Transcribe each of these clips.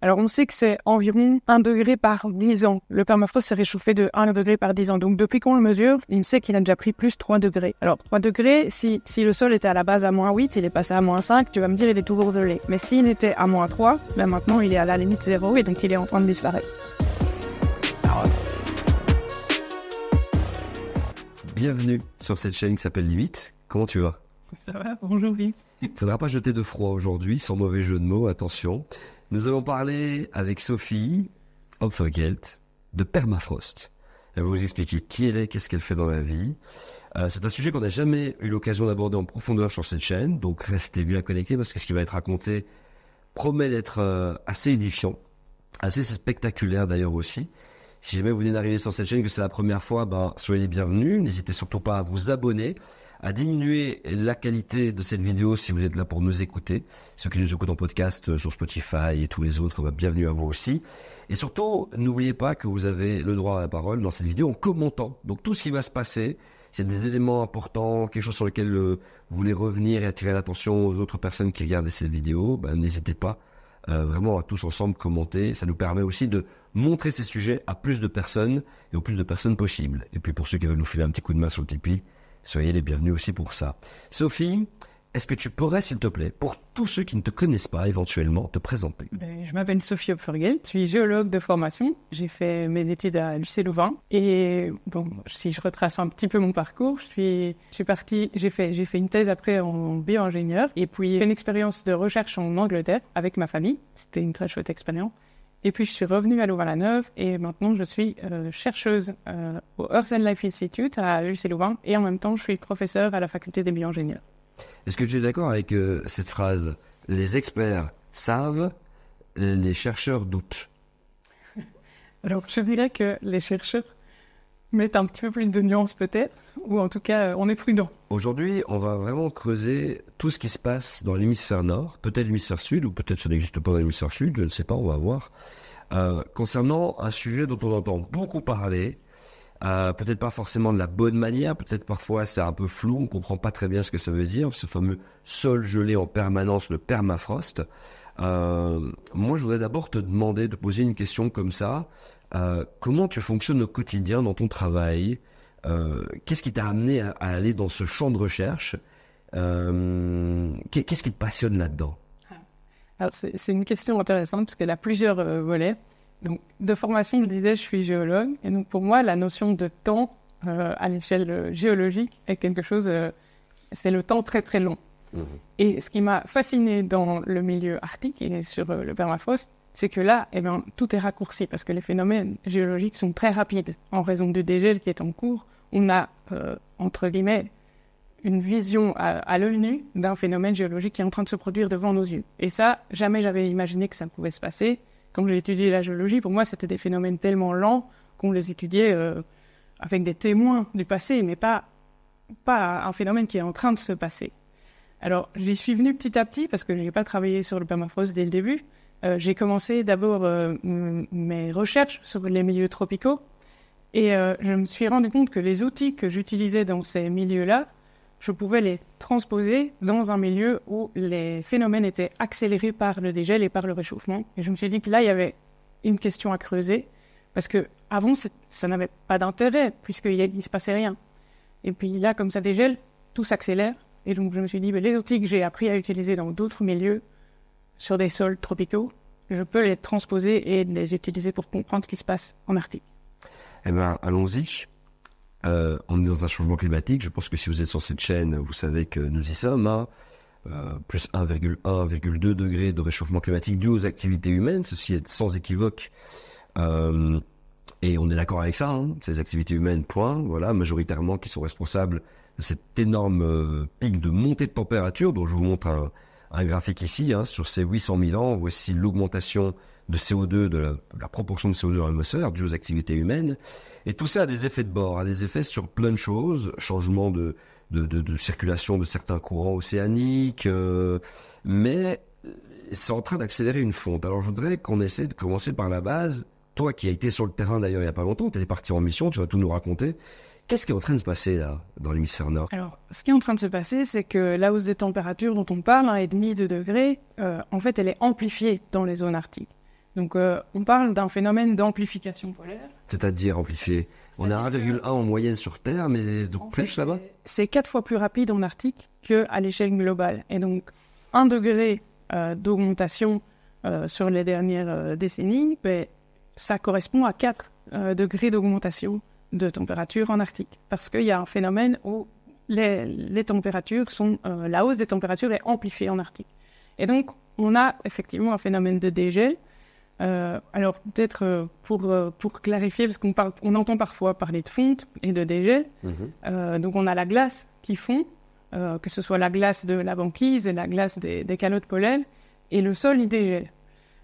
Alors, on sait que c'est environ 1 degré par 10 ans. Le permafrost s'est réchauffé de 1 degré par 10 ans. Donc, depuis qu'on le mesure, on sait qu'il a déjà pris plus 3 degrés. Alors, 3 degrés, si le sol était à la base à moins 8, il est passé à moins 5, tu vas me dire il est toujours gelé. Mais s'il était à moins 3, ben maintenant, il est à la limite 0 et donc il est en train de disparaître. Bienvenue sur cette chaîne qui s'appelle Limite. Comment tu vas? Ça va, bonjour, oui. Il ne faudra pas jeter de froid aujourd'hui, sans mauvais jeu de mots, attention. Nous allons parler avec Sophie Hopfergelt de permafrost. Elle va vous expliquer qui elle est, qu'est-ce qu'elle fait dans la vie. C'est un sujet qu'on n'a jamais eu l'occasion d'aborder en profondeur sur cette chaîne, donc restez bien connectés parce que ce qui va être raconté promet d'être assez édifiant, assez spectaculaire d'ailleurs aussi. Si jamais vous venez d'arriver sur cette chaîne, que c'est la première fois, soyez les bienvenus. N'hésitez surtout pas à vous abonner, à diminuer la qualité de cette vidéo si vous êtes là pour nous écouter. Ceux qui nous écoutent en podcast sur Spotify et tous les autres, bienvenue à vous aussi. Et surtout, n'oubliez pas que vous avez le droit à la parole dans cette vidéo en commentant. Donc tout ce qui va se passer, s'il y a des éléments importants, quelque chose sur lequel vous voulez revenir et attirer l'attention aux autres personnes qui regardent cette vidéo, n'hésitez pas vraiment à tous ensemble commenter. Ça nous permet aussi de montrer ces sujets à plus de personnes et au plus de personnes possible. Et puis pour ceux qui veulent nous filer un petit coup de main sur le Tipeee, soyez les bienvenus aussi pour ça. Sophie, est-ce que tu pourrais, s'il te plaît, pour tous ceux qui ne te connaissent pas, éventuellement, te présenter? Je m'appelle Sophie Hopfergelt, je suis géologue de formation. J'ai fait mes études à l'UC Louvain. Et si je retrace un petit peu mon parcours, j'ai fait une thèse après en bio-ingénieur. Et puis, j'ai fait une expérience de recherche en Angleterre avec ma famille. C'était une très chouette expérience. Et puis, je suis revenue à Louvain-la-Neuve et maintenant, je suis chercheuse au Earth and Life Institute à l'UC Louvain. Et en même temps, je suis professeure à la faculté des bio-ingénieurs. Est-ce que tu es d'accord avec cette phrase « Les experts savent, les chercheurs doutent » Alors, je dirais que les chercheurs mettent un petit peu plus de nuances peut-être, ou en tout cas, on est prudent. Aujourd'hui, on va vraiment creuser tout ce qui se passe dans l'hémisphère nord, peut-être l'hémisphère sud, ou peut-être ça n'existe pas dans l'hémisphère sud, je ne sais pas, on va voir, concernant un sujet dont on entend beaucoup parler, peut-être pas forcément de la bonne manière, peut-être parfois c'est un peu flou, on comprend pas très bien ce que ça veut dire, ce fameux sol gelé en permanence, le permafrost. Moi, je voudrais d'abord te demander de poser une question comme ça. Comment tu fonctionnes au quotidien dans ton travail? Qu'est-ce qui t'a amené à aller dans ce champ de recherche? Qu'est-ce qui te passionne là-dedans? Alors, c'est une question intéressante parce qu'elle a plusieurs volets. Donc, de formation, je disais, je suis géologue. Et donc, pour moi, la notion de temps à l'échelle géologique est quelque chose, c'est le temps très très long. Et ce qui m'a fasciné dans le milieu arctique et sur le permafrost, c'est que là, tout est raccourci parce que les phénomènes géologiques sont très rapides. En raison du dégel qui est en cours, on a, entre guillemets, une vision à l'œil nu d'un phénomène géologique qui est en train de se produire devant nos yeux. Et ça, jamais j'avais imaginé que ça pouvait se passer. Quand j'ai étudié la géologie, pour moi, c'était des phénomènes tellement lents qu'on les étudiait avec des témoins du passé, mais pas un phénomène qui est en train de se passer. Alors, j'y suis venue petit à petit parce que je n'ai pas travaillé sur le permafrost dès le début. J'ai commencé d'abord mes recherches sur les milieux tropicaux et je me suis rendu compte que les outils que j'utilisais dans ces milieux-là, je pouvais les transposer dans un milieu où les phénomènes étaient accélérés par le dégel et par le réchauffement. Et je me suis dit que là, il y avait une question à creuser parce qu'avant, ça n'avait pas d'intérêt puisqu'il ne se passait rien. Et puis là, comme ça dégèle, tout s'accélère. Et donc, je me suis dit, les outils que j'ai appris à utiliser dans d'autres milieux, sur des sols tropicaux, je peux les transposer et les utiliser pour comprendre ce qui se passe en Arctique. Eh bien, allons-y. On est dans un changement climatique. Je pense que si vous êtes sur cette chaîne, vous savez que nous y sommes. Plus 1,1-1,2 degrés de réchauffement climatique dû aux activités humaines. Ceci est sans équivoque. Et on est d'accord avec ça. Ces activités humaines, point. Voilà, majoritairement qui sont responsables de cet énorme pic de montée de température dont je vous montre un graphique ici. Sur ces 800 000 ans, voici l'augmentation de CO2, de la proportion de CO2 dans l'atmosphère due aux activités humaines. Et tout ça a des effets de bord, a des effets sur plein de choses, changement de circulation de certains courants océaniques, mais c'est en train d'accélérer une fonte. Alors je voudrais qu'on essaie de commencer par la base. Toi qui as été sur le terrain d'ailleurs il n'y a pas longtemps, tu es parti en mission, tu vas tout nous raconter. Qu'est-ce qui est en train de se passer là, dans l'hémisphère nord? Alors, ce qui est en train de se passer, c'est que la hausse des températures dont on parle, 1,5 degré, en fait, elle est amplifiée dans les zones arctiques. Donc, on parle d'un phénomène d'amplification polaire. C'est-à-dire amplifié. On est à 1,1 en moyenne sur Terre, mais donc plus là-bas. C'est 4 fois plus rapide en Arctique qu'à l'échelle globale. Et donc, 1 degré d'augmentation sur les dernières décennies, ça correspond à 4 degrés d'augmentation de température en Arctique. Parce qu'il y a un phénomène où les températures la hausse des températures est amplifiée en Arctique. Et donc, on a effectivement un phénomène de dégel. Alors, peut-être pour clarifier, parce qu'on entend parfois parler de fonte et de dégel. Donc, on a la glace qui fond, que ce soit la glace de la banquise et la glace des calottes polaires, et le sol, il dégèle.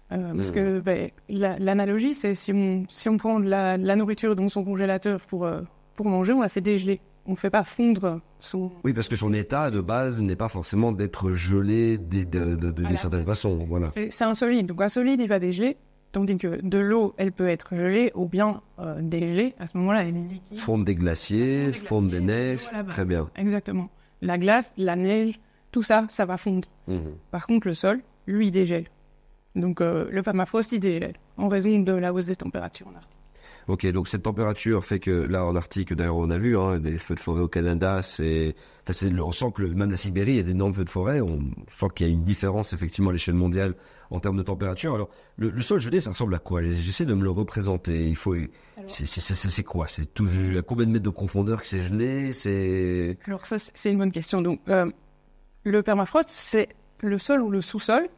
Parce que l'analogie, c'est si on prend de la nourriture dans son congélateur pour manger, on la fait dégeler. On ne fait pas fondre son... Oui, parce que son état de base n'est pas forcément d'être gelé d'une certaine façon. Voilà. C'est un solide. Donc un solide, il va dégeler, tandis que de l'eau, elle peut être gelée ou bien dégelée. À ce moment-là, elle est liquide. Fonte des glaciers, fonte des neiges, très bien. Exactement. La glace, la neige, tout ça, ça va fondre. Par contre, le sol, lui, il dégèle. Donc le permafrost, il dégèle en raison de la hausse des températures en Arctique. Ok, donc cette température fait que là en Arctique, d'ailleurs on a vu, les feux de forêt au Canada, on sent que même la Sibérie, il y a d'énormes feux de forêt, on sent qu'il y a une différence effectivement à l'échelle mondiale en termes de température. Alors le sol gelé, ça ressemble à quoi? J'essaie de me le représenter. C'est quoi? C'est tout à combien de mètres de profondeur que c'est gelé? Alors ça, c'est une bonne question. Donc le permafrost, c'est le sol ou le sous-sol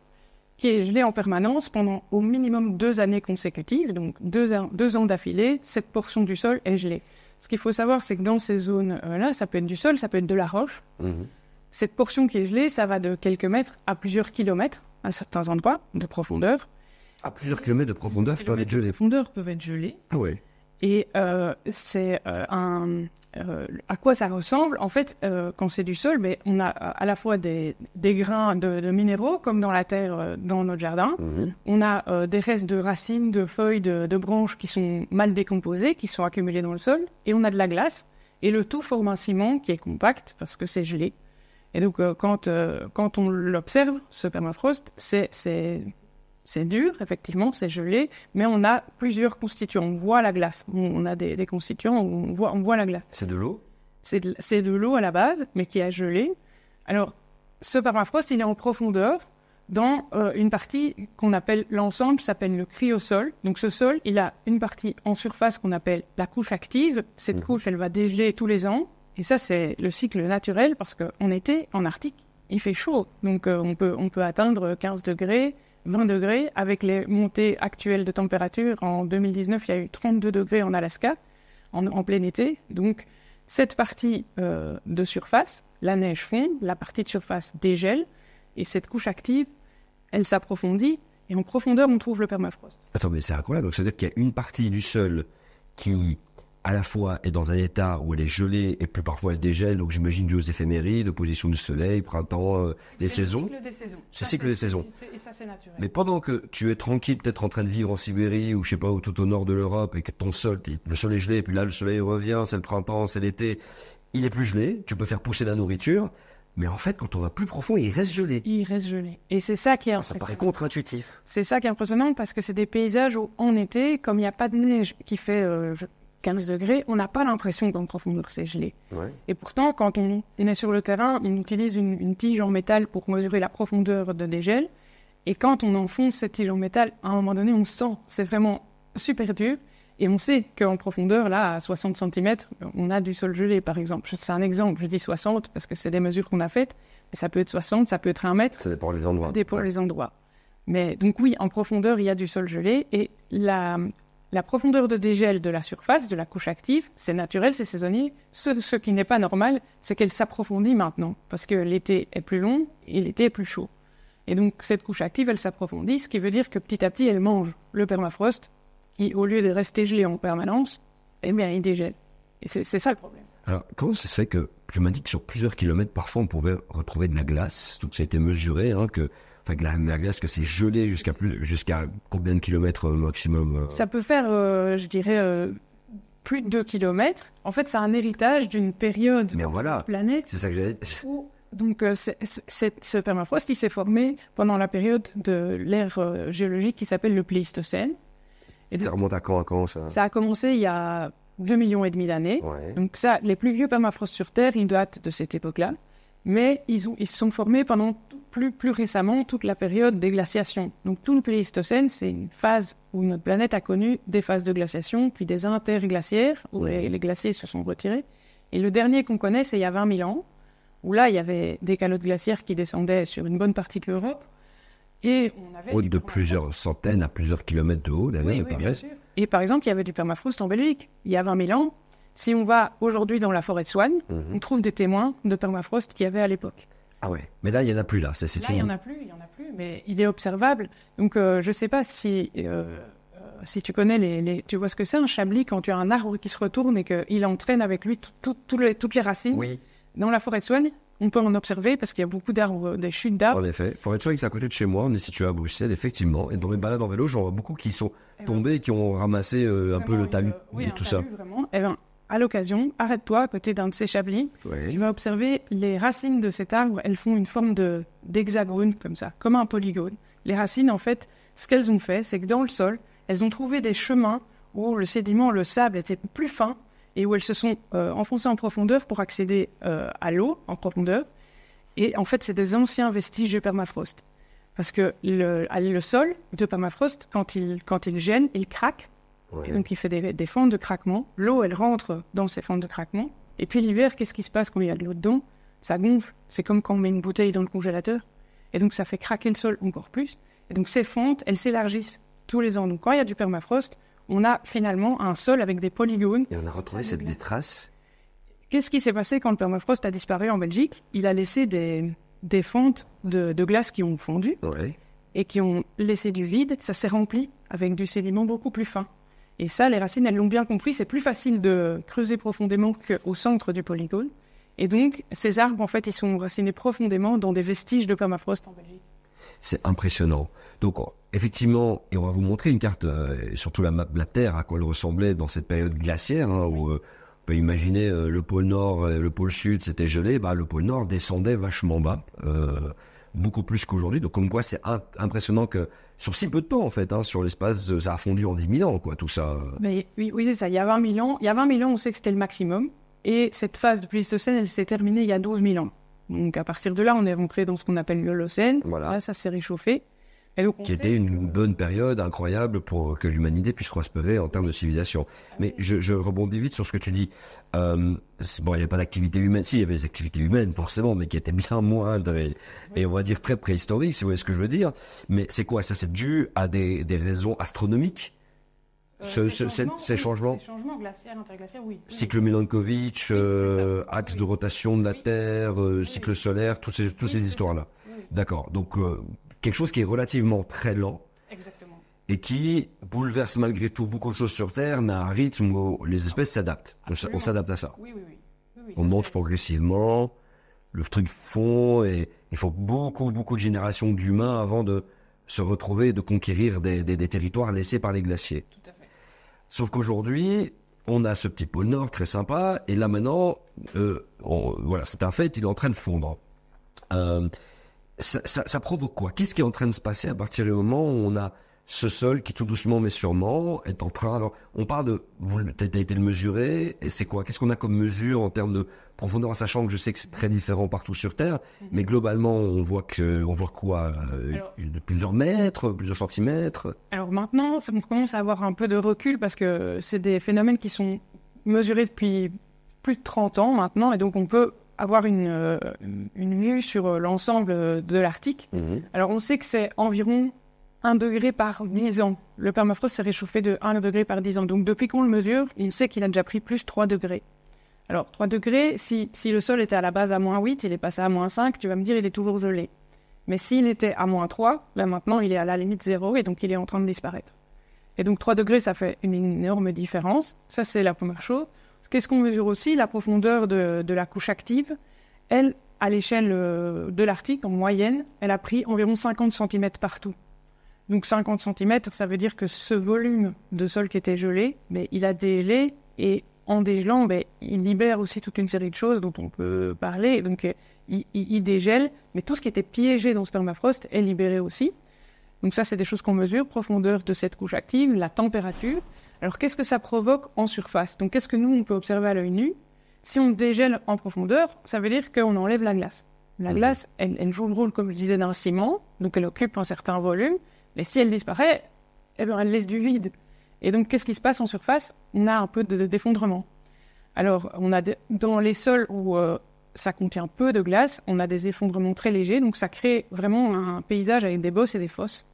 qui est gelé en permanence pendant au minimum 2 années consécutives, donc 2 ans d'affilée, cette portion du sol est gelée. Ce qu'il faut savoir, c'est que dans ces zones-là, ça peut être du sol, ça peut être de la roche. Cette portion qui est gelée, ça va de quelques mètres à plusieurs kilomètres, à certains endroits, de profondeur. À plusieurs kilomètres de profondeur, peuvent être gelés. De profondeur peuvent être gelés. Ah ouais. Et c'est à quoi ça ressemble? En fait, quand c'est du sol, on a à la fois des grains de minéraux, comme dans la terre, dans notre jardin. On a des restes de racines, de feuilles, de branches qui sont mal décomposées, qui sont accumulées dans le sol. Et on a de la glace. Et le tout forme un ciment qui est compact, parce que c'est gelé. Et donc, quand on l'observe, ce permafrost, c'est dur, effectivement, c'est gelé, mais on a plusieurs constituants. On voit la glace. On a des constituants où on voit la glace. C'est de l'eau? C'est de l'eau à la base, mais qui a gelé. Alors, ce permafrost, il est en profondeur dans une partie qu'on appelle, l'ensemble s'appelle le cryosol. Donc, ce sol, il a une partie en surface qu'on appelle la couche active. Cette couche, elle va dégeler tous les ans. Et ça, c'est le cycle naturel, parce qu'en été, en Arctique, il fait chaud. Donc, on peut atteindre 15 degrés, 20 degrés, avec les montées actuelles de température. En 2019, il y a eu 32 degrés en Alaska, en plein été. Donc, cette partie de surface, la neige fond, la partie de surface dégèle, et cette couche active, elle s'approfondit, et en profondeur, on trouve le permafrost. Attends, mais c'est incroyable. Donc, c'est-à-dire qu'il y a une partie du sol qui, à la fois, est dans un état où elle est gelée, et puis parfois elle dégèle, donc j'imagine dû aux éphémérides, opposition du soleil, printemps, les saisons. C'est le cycle des saisons. C'est le cycle des saisons. Et ça, c'est naturel. Mais pendant que tu es tranquille, peut-être en train de vivre en Sibérie, ou je sais pas, ou tout au nord de l'Europe, et que ton sol, le sol est gelé, et puis là, le soleil revient, c'est le printemps, c'est l'été, il est plus gelé, tu peux faire pousser la nourriture, mais en fait, quand on va plus profond, il reste gelé. Il reste gelé. Et c'est ça qui est Ça paraît contre-intuitif. C'est ça qui est impressionnant, parce que c'est des paysages où, en été, comme il n'y a pas de neige qui fait 15 degrés, on n'a pas l'impression qu'en profondeur c'est gelé. Ouais. Et pourtant, quand on est sur le terrain, on utilise une tige en métal pour mesurer la profondeur de dégel. Et quand on enfonce cette tige en métal, à un moment donné, on sent, c'est vraiment super dur. Et on sait qu'en profondeur, là, à 60 cm, on a du sol gelé, par exemple. C'est un exemple, je dis 60 parce que c'est des mesures qu'on a faites. Mais ça peut être 60, ça peut être 1 mètre. Ça dépend des endroits. Ça dépend des endroits. Mais donc oui, en profondeur, il y a du sol gelé. Et la profondeur de dégel de la surface, de la couche active, c'est naturel, c'est saisonnier. Ce qui n'est pas normal, c'est qu'elle s'approfondit maintenant. Parce que l'été est plus long et l'été est plus chaud. Et donc cette couche active, elle s'approfondit, ce qui veut dire que petit à petit, elle mange le permafrost, qui, au lieu de rester gelé en permanence, eh bien, il dégèle. Et c'est ça le problème. Alors, comment ça se fait que, je m'indique que sur plusieurs kilomètres, parfois, on pouvait retrouver de la glace, donc ça a été mesuré, que la glace, que c'est gelé jusqu'à combien de kilomètres maximum Ça peut faire, je dirais, plus de 2 kilomètres. En fait, c'est un héritage d'une période Mais voilà, de la planète c'est ça que j'allais... où Donc, ce permafrost, il s'est formé pendant la période de l'ère géologique qui s'appelle le Pléistocène. Et ça remonte à quand ça? Ça a commencé il y a 2,5 millions d'années. Ouais. Donc ça, les plus vieux permafrosts sur Terre, ils datent de cette époque-là. Mais ils se sont formés pendant plus récemment toute la période des glaciations. Donc tout le Pléistocène, c'est une phase où notre planète a connu des phases de glaciation, puis des interglaciaires, où les glaciers se sont retirés. Et le dernier qu'on connaît, c'est il y a 20 000 ans, où là, il y avait des calottes glaciaires qui descendaient sur une bonne partie de l'Europe. Et on avait haute de plusieurs centaines à plusieurs kilomètres de haut, d'ailleurs, oui, bien sûr. Et par exemple, il y avait du permafrost en Belgique, il y a 20 000 ans. Si on va aujourd'hui dans la forêt de Soignes, on trouve des témoins de permafrost qu'il y avait à l'époque. Ah ouais, mais là, il n'y en a plus, là, c'est Là, fini. il n'y en a plus, mais il est observable. Donc, je ne sais pas si tu connais tu vois ce que c'est un chablis quand tu as un arbre qui se retourne et qu'il entraîne avec lui toutes les racines. Oui. Dans la forêt de Soignes, on peut en observer parce qu'il y a beaucoup d'arbres, des chutes d'arbres. En effet, forêt de Soignes, c'est à côté de chez moi, on est situé à Bruxelles, effectivement. Et dans mes balades en vélo, j'en vois beaucoup qui sont tombés et qui ont ramassé un peu le talus et tout ça. Vraiment. Eh bien, à l'occasion, arrête-toi à côté d'un de ces chablis. Ouais. Tu vas observer les racines de cet arbre, elles font une forme d'hexagone, comme ça, comme un polygone. Les racines, en fait, ce qu'elles ont fait, c'est que dans le sol, elles ont trouvé des chemins où le sédiment, le sable était plus fin et où elles se sont enfoncées en profondeur pour accéder à l'eau en profondeur. Et en fait, c'est des anciens vestiges de permafrost. Parce que le sol de permafrost, quand il gèle, il craque. Ouais. Et donc, il fait des fentes de craquement. L'eau, elle rentre dans ces fentes de craquement. Et puis, l'hiver, qu'est-ce qui se passe quand il y a de l'eau dedans? Ça gonfle. C'est comme quand on met une bouteille dans le congélateur. Et donc, ça fait craquer le sol encore plus. Et donc, ces fentes, elles s'élargissent tous les ans. Donc, quand il y a du permafrost, on a finalement un sol avec des polygones. Et on a retrouvé des traces. Qu'est-ce qui s'est passé quand le permafrost a disparu en Belgique? Il a laissé des fentes de glace qui ont fondu et qui ont laissé du vide. Ça s'est rempli avec du sédiment beaucoup plus fin. Et ça, les racines, elles l'ont bien compris. C'est plus facile de creuser profondément qu'au centre du polygone. Et donc, ces arbres, en fait, ils sont racinés profondément dans des vestiges de permafrost en Belgique. C'est impressionnant. Donc, effectivement, et on va vous montrer une carte, surtout la map de la Terre, à quoi elle ressemblait dans cette période glaciaire, où on peut imaginer le pôle Nord et le pôle Sud, c'était gelé. Le pôle Nord descendait vachement bas, beaucoup plus qu'aujourd'hui. Donc, comme quoi, c'est impressionnant que sur si peu de temps, en fait, sur l'espace, ça a fondu en 10 000 ans, quoi, tout ça. Mais, oui, c'est ça. Il y a 20 000 ans. Il y a 20 000 ans, on sait que c'était le maximum. Et cette phase de Pléistocène, elle s'est terminée il y a 12 000 ans. Donc, à partir de là, on est rentré dans ce qu'on appelle l'Holocène. Voilà. Là, ça s'est réchauffé. Et donc, qui était une bonne période incroyable pour que l'humanité puisse prospérer en termes de civilisation. Mais je rebondis vite sur ce que tu dis. Bon, il n'y avait pas d'activité humaine. Si, il y avait des activités humaines, forcément, mais qui étaient bien moindres et on va dire très préhistoriques, si vous voyez ce que je veux dire. Mais c'est quoi? Ça, c'est dû à des raisons astronomiques? Ces changements? Ces changements glaciaires, interglaciaires, oui. Cycle Milankovitch, axe de rotation de la Terre, cycle solaire, toutes ces histoires-là. Oui. D'accord. Donc, quelque chose qui est relativement très lent. Exactement. Et qui bouleverse malgré tout beaucoup de choses sur Terre, mais à un rythme où les espèces s'adaptent. On s'adapte à ça. Oui. On monte progressivement, le truc fond, et il faut beaucoup de générations d'humains avant de se retrouver et de conquérir des territoires laissés par les glaciers. Tout à fait. Sauf qu'aujourd'hui, on a ce petit pôle Nord très sympa, et là maintenant, voilà, c'est un fait, il est en train de fondre. Ça provoque quoi? Qu'est-ce qui est en train de se passer à partir du moment où on a ce sol qui tout doucement mais sûrement est en train... Alors, on parle de... Tu as été le mesurer, et c'est quoi? Qu'est-ce qu'on a comme mesure en termes de profondeur, sachant que je sais que c'est très différent partout sur Terre, mais globalement, on voit quoi? De plusieurs mètres, plusieurs centimètres? Alors maintenant, on commence à avoir un peu de recul parce que c'est des phénomènes qui sont mesurés depuis plus de 30 ans maintenant, et donc on peut avoir une vue sur l'ensemble de l'Arctique. Alors on sait que c'est environ 1 degré par 10 ans. Le permafrost s'est réchauffé de 1 degré par 10 ans. Donc depuis qu'on le mesure, on sait qu'il a déjà pris plus 3 degrés. Alors 3 degrés, si le sol était à la base à -8, il est passé à -5, tu vas me dire il est toujours gelé. Mais s'il était à -3, là maintenant il est à la limite 0 et donc il est en train de disparaître. Et donc 3 degrés, ça fait une énorme différence. Ça, c'est la première chose. Qu'est-ce qu'on mesure aussi? La profondeur de la couche active. Elle, à l'échelle de l'Arctique, en moyenne, elle a pris environ 50 cm partout. Donc 50 cm, ça veut dire que ce volume de sol qui était gelé, mais il a dégelé et en dégelant, il libère aussi toute une série de choses dont on peut parler. Donc, il dégèle, mais tout ce qui était piégé dans ce permafrost est libéré aussi. Donc ça, c'est des choses qu'on mesure, profondeur de cette couche active, la température. Alors, qu'est-ce que ça provoque en surface? Donc, qu'est-ce que nous, on peut observer à l'œil nu? Si on dégèle en profondeur, ça veut dire qu'on enlève la glace. La glace, elle joue le rôle, comme je disais, d'un ciment, donc elle occupe un certain volume, mais si elle disparaît, elle laisse du vide. Et donc, qu'est-ce qui se passe en surface? On a un peu d'effondrement. Alors, on a dans les sols où ça contient peu de glace, on a des effondrements très légers, donc ça crée vraiment un paysage avec des bosses et des fosses.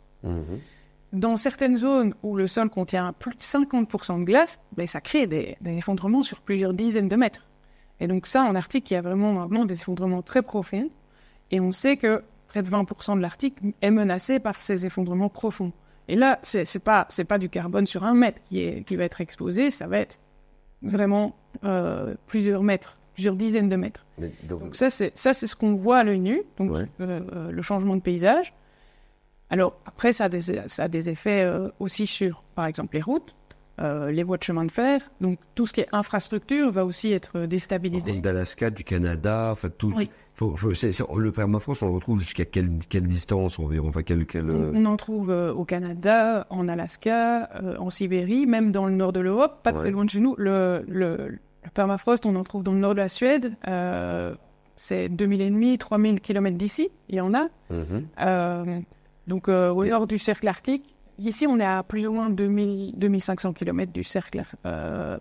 Dans certaines zones où le sol contient plus de 50% de glace, ça crée des effondrements sur plusieurs dizaines de mètres. Et donc ça, en Arctique, il y a vraiment maintenant des effondrements très profonds. Et on sait que près de 20% de l'Arctique est menacé par ces effondrements profonds. Et là, c'est pas du carbone sur 1 mètre qui va être exposé, ça va être vraiment plusieurs mètres, plusieurs dizaines de mètres. Donc ça, c'est ce qu'on voit à l'œil nu, donc le changement de paysage. Alors après, ça a des effets aussi sur, par exemple, les routes, les voies de chemin de fer. Donc tout ce qui est infrastructure va aussi être déstabilisé. Route d'Alaska, du Canada, enfin tout. Oui. Le permafrost, on le retrouve jusqu'à quelle distance environ, enfin On en trouve au Canada, en Alaska, en Sibérie, même dans le nord de l'Europe, pas très loin de chez nous. Le permafrost, on en trouve dans le nord de la Suède. C'est 2500, 3000 km d'ici, il y en a. Donc au nord du cercle arctique. Ici, on est à plus ou moins 2500 km du cercle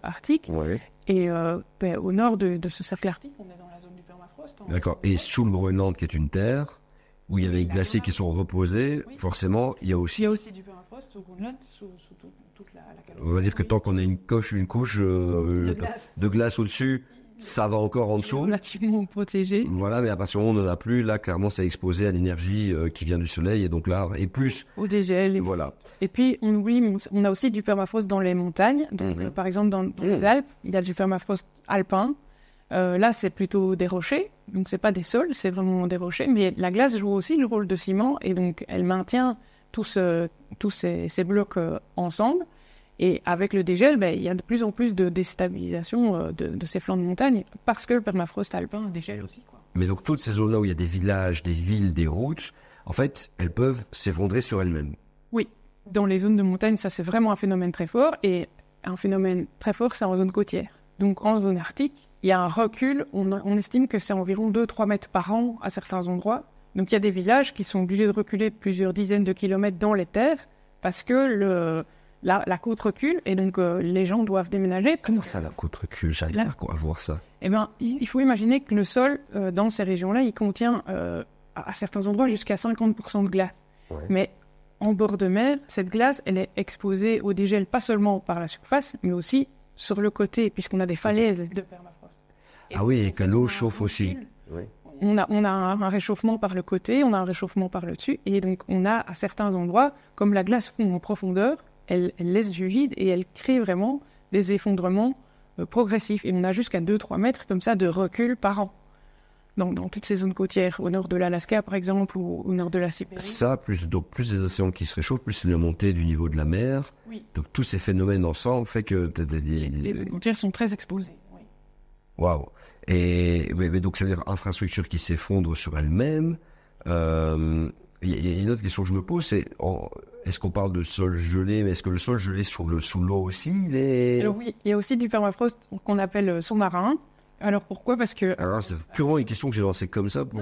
arctique. Ouais. Et au nord de ce cercle arctique, on est dans la zone du permafrost. D'accord. Et sous le Groenland, qui est une terre, où il y a les glaciers qui sont reposés, forcément, il y a aussi... Il y a aussi du permafrost sous Groenland, sous toute la On va dire que tant qu'on a une couche de glace au-dessus, ça va encore en dessous. Relativement protégé. Voilà, mais à partir du moment où on n'en a plus, là, clairement, c'est exposé à l'énergie qui vient du soleil, et donc là, et plus... Au dégel. Voilà. Et puis, on a aussi du permafrost dans les montagnes. Donc, par exemple, dans les Alpes, il y a du permafrost alpin. Là, c'est plutôt des rochers. Donc, c'est pas des sols, c'est vraiment des rochers. Mais la glace joue aussi le rôle de ciment, et donc, elle maintient tous ces blocs ensemble. Et avec le dégel, il y a de plus en plus de déstabilisation de ces flancs de montagne parce que le permafrost alpin dégèle aussi. Mais donc toutes ces zones-là où il y a des villages, des villes, des routes, en fait, elles peuvent s'effondrer sur elles-mêmes. Oui, dans les zones de montagne, ça c'est vraiment un phénomène très fort. Et un phénomène très fort, c'est en zone côtière. Donc en zone arctique, il y a un recul, on estime que c'est environ 2-3 mètres par an à certains endroits. Donc il y a des villages qui sont obligés de reculer plusieurs dizaines de kilomètres dans les terres parce que la côte recule et donc les gens doivent déménager. Comment ça, la côte recule? J'arrive pas à voir ça. Eh bien, il faut imaginer que le sol, dans ces régions-là, il contient à certains endroits jusqu'à 50% de glace. Ouais. Mais en bord de mer, cette glace, elle est exposée au dégel pas seulement par la surface, mais aussi sur le côté, puisqu'on a des falaises de permafrost. Et que l'eau chauffe aussi. Oui. On a un réchauffement par le côté, on a un réchauffement par le dessus, et donc on a à certains endroits, comme la glace fond en profondeur, elle laisse du vide et elle crée vraiment des effondrements progressifs. Et on a jusqu'à 2-3 mètres comme ça de recul par an. Dans toutes ces zones côtières, au nord de l'Alaska par exemple, ou au nord de la Sibérie. Ça, plus des océans qui se réchauffent, plus la montée du niveau de la mer. Oui. Donc tous ces phénomènes ensemble fait que... Les zones côtières sont très exposées. Oui. Waouh. Mais donc ça veut dire infrastructure qui s'effondre sur elle-même. Il y a une autre question que je me pose, c'est est-ce qu'on parle de sol gelé, mais est-ce que le sol gelé sous l'eau aussi, Alors oui, il y a aussi du permafrost qu'on appelle sous-marin. Alors pourquoi? Parce que... Alors c'est purement une question que j'ai lancée comme ça pour...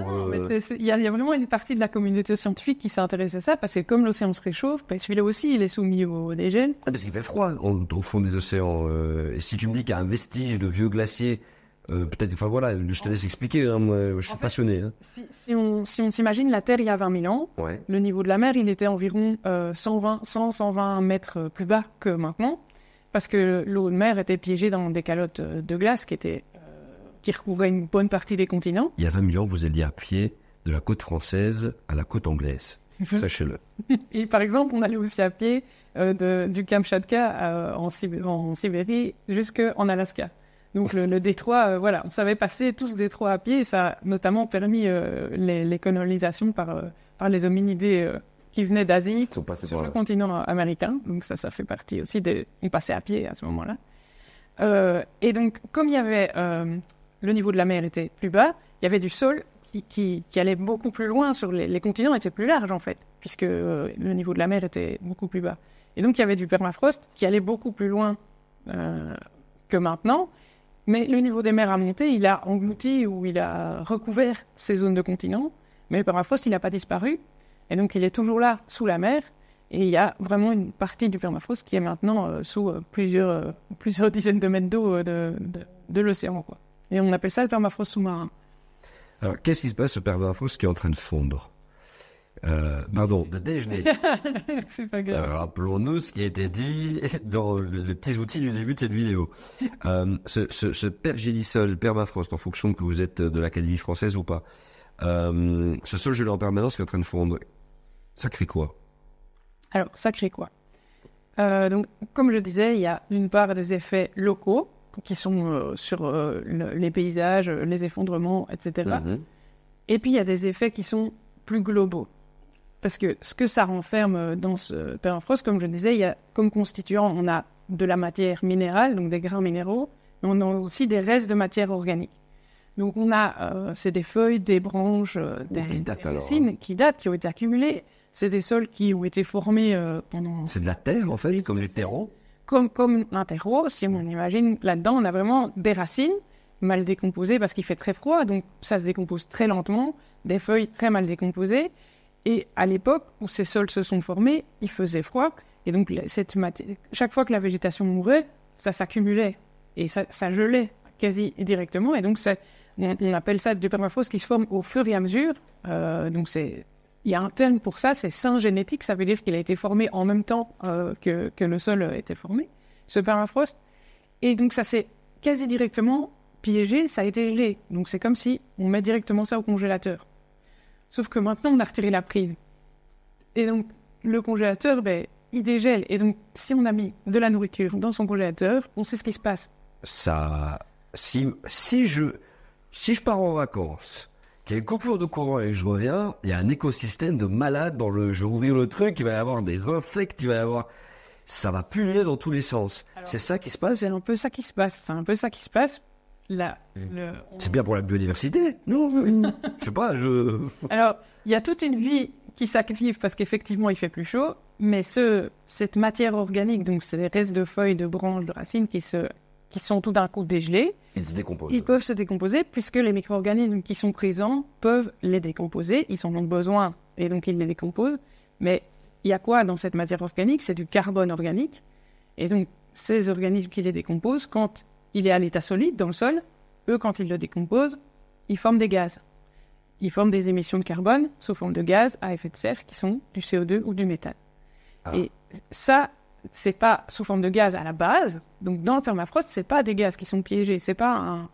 Il y a vraiment une partie de la communauté scientifique qui s'intéresse à ça, parce que comme l'océan se réchauffe, celui-là aussi il est soumis au dégel. Parce qu'il fait froid au fond des océans. Et si tu me dis qu'il y a un vestige de vieux glaciers, peut-être, enfin voilà, je te laisse expliquer, hein, moi je suis passionné. Hein. Si on s'imagine la Terre il y a 20 000 ans, le niveau de la mer il était environ 120 mètres plus bas que maintenant, parce que l'eau de mer était piégée dans des calottes de glace qui recouvraient une bonne partie des continents. Il y a 20 000 ans, vous alliez à pied de la côte française à la côte anglaise, sachez-le. Et par exemple, on allait aussi à pied du Kamchatka en Sibérie jusqu'en Alaska. Donc le détroit, on savait passer tout ce détroit à pied, et ça a notamment permis les colonisations par les hominidés qui venaient d'Asie sur le continent américain. Donc ça fait partie aussi on passait à pied à ce moment-là. Et donc, comme il y avait le niveau de la mer était plus bas, il y avait du sol qui allait beaucoup plus loin sur les continents étaient plus larges en fait, puisque le niveau de la mer était beaucoup plus bas. Et donc, il y avait du permafrost qui allait beaucoup plus loin que maintenant. Mais le niveau des mers a monté, il a englouti ou il a recouvert ces zones de continents. Mais le permafrost, il n'a pas disparu. Et donc, il est toujours là, sous la mer. Et il y a vraiment une partie du permafrost qui est maintenant sous plusieurs dizaines de mètres d'eau de l'océan, quoi. Et on appelle ça le permafrost sous-marin. Alors, qu'est-ce qui se passe au permafrost qui est en train de fondre? De dégeler. C'est pas grave. Rappelons-nous ce qui a été dit dans les petits outils du début de cette vidéo. Ce pergélisol, permafrost, en fonction que vous êtes de l'Académie française ou pas, ce sol gelé en permanence qui est en train de fondre, ça crée quoi? Alors, ça crée quoi? Donc, comme je disais, il y a d'une part des effets locaux qui sont sur les paysages, les effondrements, etc. Et puis, il y a des effets qui sont plus globaux. Parce que ce que ça renferme dans ce permafrost, comme je disais, il y a comme constituant, on a de la matière minérale, donc des grains minéraux, mais on a aussi des restes de matière organique. Donc on a, c'est des feuilles, des branches, des racines qui datent, qui ont été accumulées. C'est des sols qui ont été formés pendant... C'est de la terre en fait, comme du terreau? Comme un terreau, si on imagine, là-dedans on a vraiment des racines mal décomposées parce qu'il fait très froid, donc ça se décompose très lentement, des feuilles très mal décomposées. Et à l'époque où ces sols se sont formés, il faisait froid. Et donc, chaque fois que la végétation mourait, ça s'accumulait. Et ça gelait quasi directement. Et donc, on appelle ça du permafrost qui se forme au fur et à mesure. Donc, il y a un terme pour ça, c'est syngénétique. Ça veut dire qu'il a été formé en même temps que le sol était formé, ce permafrost. Et donc, ça s'est quasi directement piégé, ça a été gelé. Donc, c'est comme si on met directement ça au congélateur. Sauf que maintenant, on a retiré la prise. Et donc, le congélateur, il dégèle. Et donc, si on a mis de la nourriture dans son congélateur, on sait ce qui se passe. Ça, si je pars en vacances, qu'il y a une coupure de courant et que je reviens, il y a un écosystème de malades je vais ouvrir le truc, il va y avoir des insectes, ça va pulluler dans tous les sens. Alors, c'est ça qui se passe? C'est un peu ça qui se passe. Là, c'est bien pour la biodiversité, non? Je sais pas, Alors, il y a toute une vie qui s'active parce qu'effectivement, il fait plus chaud, mais cette matière organique, donc c'est des restes de feuilles, de branches, de racines qui sont tout d'un coup dégelés. Ils se décomposent. Ils peuvent se décomposer puisque les micro-organismes qui sont présents peuvent les décomposer. Ils en ont besoin et donc ils les décomposent. Mais il y a quoi dans cette matière organique? C'est du carbone organique. Et donc, ces organismes qui les décomposent, quand il est à l'état solide dans le sol, eux, quand ils le décomposent, ils forment des gaz. Ils forment des émissions de carbone sous forme de gaz à effet de serre qui sont du CO2 ou du méthane. Ah. Et ça, c'est pas sous forme de gaz à la base. Donc, dans le permafrost, c'est pas des gaz qui sont piégés. C'est pas un...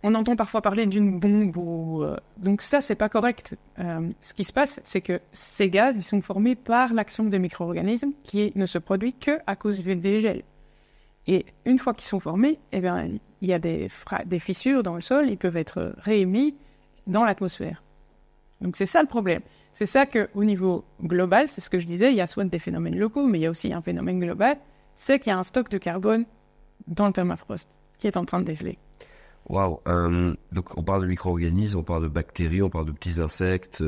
On entend parfois parler d'une bombe ou... Donc ça, c'est pas correct. Ce qui se passe, c'est que ces gaz, ils sont formés par l'action des micro-organismes qui ne se produit qu'à cause du dégel. Et une fois qu'ils sont formés, eh bien, il y a des fissures dans le sol, ils peuvent être réémis dans l'atmosphère. Donc c'est ça le problème. C'est ça qu'au niveau global, c'est ce que je disais, il y a soit des phénomènes locaux, mais il y a aussi un phénomène global, c'est qu'il y a un stock de carbone dans le permafrost qui est en train de dégeler. Waouh. Donc on parle de micro-organismes, on parle de bactéries, on parle de petits insectes,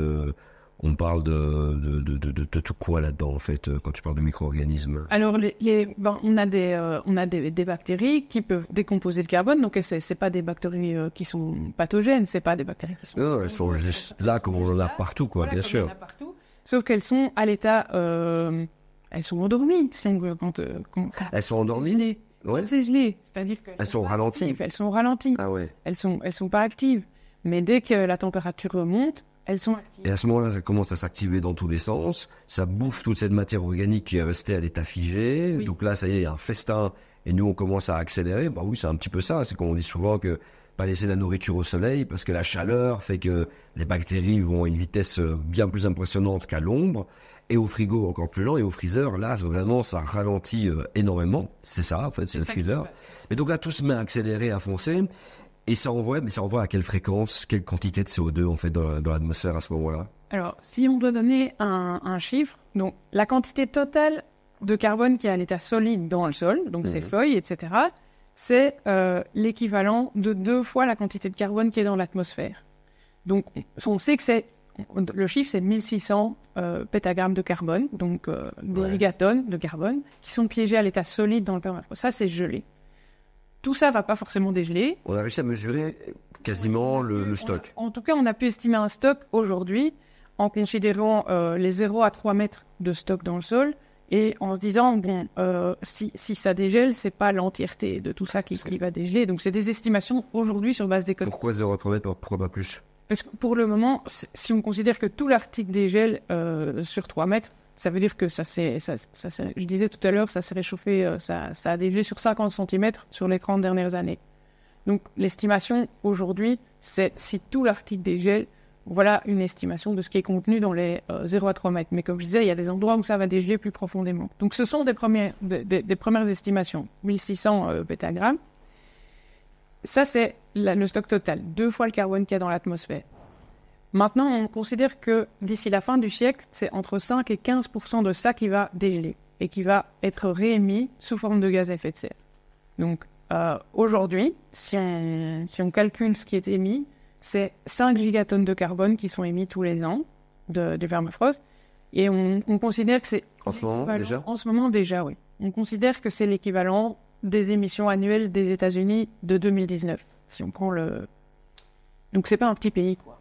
on parle de tout quoi là-dedans en fait quand tu parles de micro-organismes? Alors on a des bactéries qui peuvent décomposer le carbone, donc c'est pas des bactéries qui sont pathogènes, c'est pas des bactéries qui sont... Non, elles sont juste là comme on en a partout quoi, voilà, bien sûr. On en a partout, sauf qu'elles sont à l'état, elles sont endormies. Quand elles sont endormies. Ouais. C'est gelé, c'est-à-dire qu'elles sont ralenties. Elles sont ralenties. Ah ouais. Elles sont pas actives, mais dès que la température remonte, elles sont actives. Et à ce moment-là, ça commence à s'activer dans tous les sens. Ça bouffe toute cette matière organique qui est restée à l'état figé. Oui. Donc là, ça y est, il y a un festin. Et nous, on commence à accélérer. Bah oui, c'est un petit peu ça. C'est comme on dit souvent que pas laisser la nourriture au soleil parce que la chaleur fait que les bactéries vont à une vitesse bien plus impressionnante qu'à l'ombre. Et au frigo, encore plus lent. Et au freezer, là, vraiment, ça ralentit énormément. C'est ça, en fait, c'est le freezer. Mais donc là, tout se met à accélérer, à foncer. Et ça envoie à quelle fréquence, quelle quantité de CO2 en fait dans l'atmosphère à ce moment-là? Alors, si on doit donner un chiffre, donc la quantité totale de carbone qui est à l'état solide dans le sol, donc ces feuilles, etc., c'est l'équivalent de 2 fois la quantité de carbone qui est dans l'atmosphère. Donc, on sait que le chiffre, c'est 1600 pétagrammes de carbone, donc des gigatonnes de carbone, qui sont piégés à l'état solide dans le permafrost. Ça, c'est gelé. Tout ça ne va pas forcément dégeler. On a réussi à mesurer quasiment le stock. En tout cas, on a pu estimer un stock aujourd'hui en considérant les 0 à 3 mètres de stock dans le sol et en se disant, bon, si ça dégèle, ce n'est pas l'entièreté de tout ça qui va dégeler. Donc, c'est des estimations aujourd'hui sur base des codes. Pourquoi 0 à 3 mètres, pourquoi pas plus? Parce que pour le moment, si on considère que tout l'Arctique dégèle sur 3 mètres, ça veut dire que je disais tout à l'heure, ça s'est réchauffé, ça a dégelé sur 50 cm sur les 30 dernières années. Donc l'estimation aujourd'hui, c'est si tout l'Arctique dégèle, voilà une estimation de ce qui est contenu dans les 0 à 3 mètres. Mais comme je disais, il y a des endroits où ça va dégeler plus profondément. Donc ce sont des premières estimations, 1600 pétagrammes. Ça, c'est le stock total, 2 fois le carbone qu'il y a dans l'atmosphère. Maintenant, on considère que d'ici la fin du siècle, c'est entre 5 et 15% de ça qui va dégeler et qui va être réémis sous forme de gaz à effet de serre. Donc, aujourd'hui, si on calcule ce qui est émis, c'est 5 gigatonnes de carbone qui sont émis tous les ans du permafrost. Et on considère que c'est... En ce moment, déjà ? En ce moment, déjà, oui. On considère que c'est l'équivalent des émissions annuelles des États-Unis de 2019. Si on prend le... Donc, c'est pas un petit pays, quoi.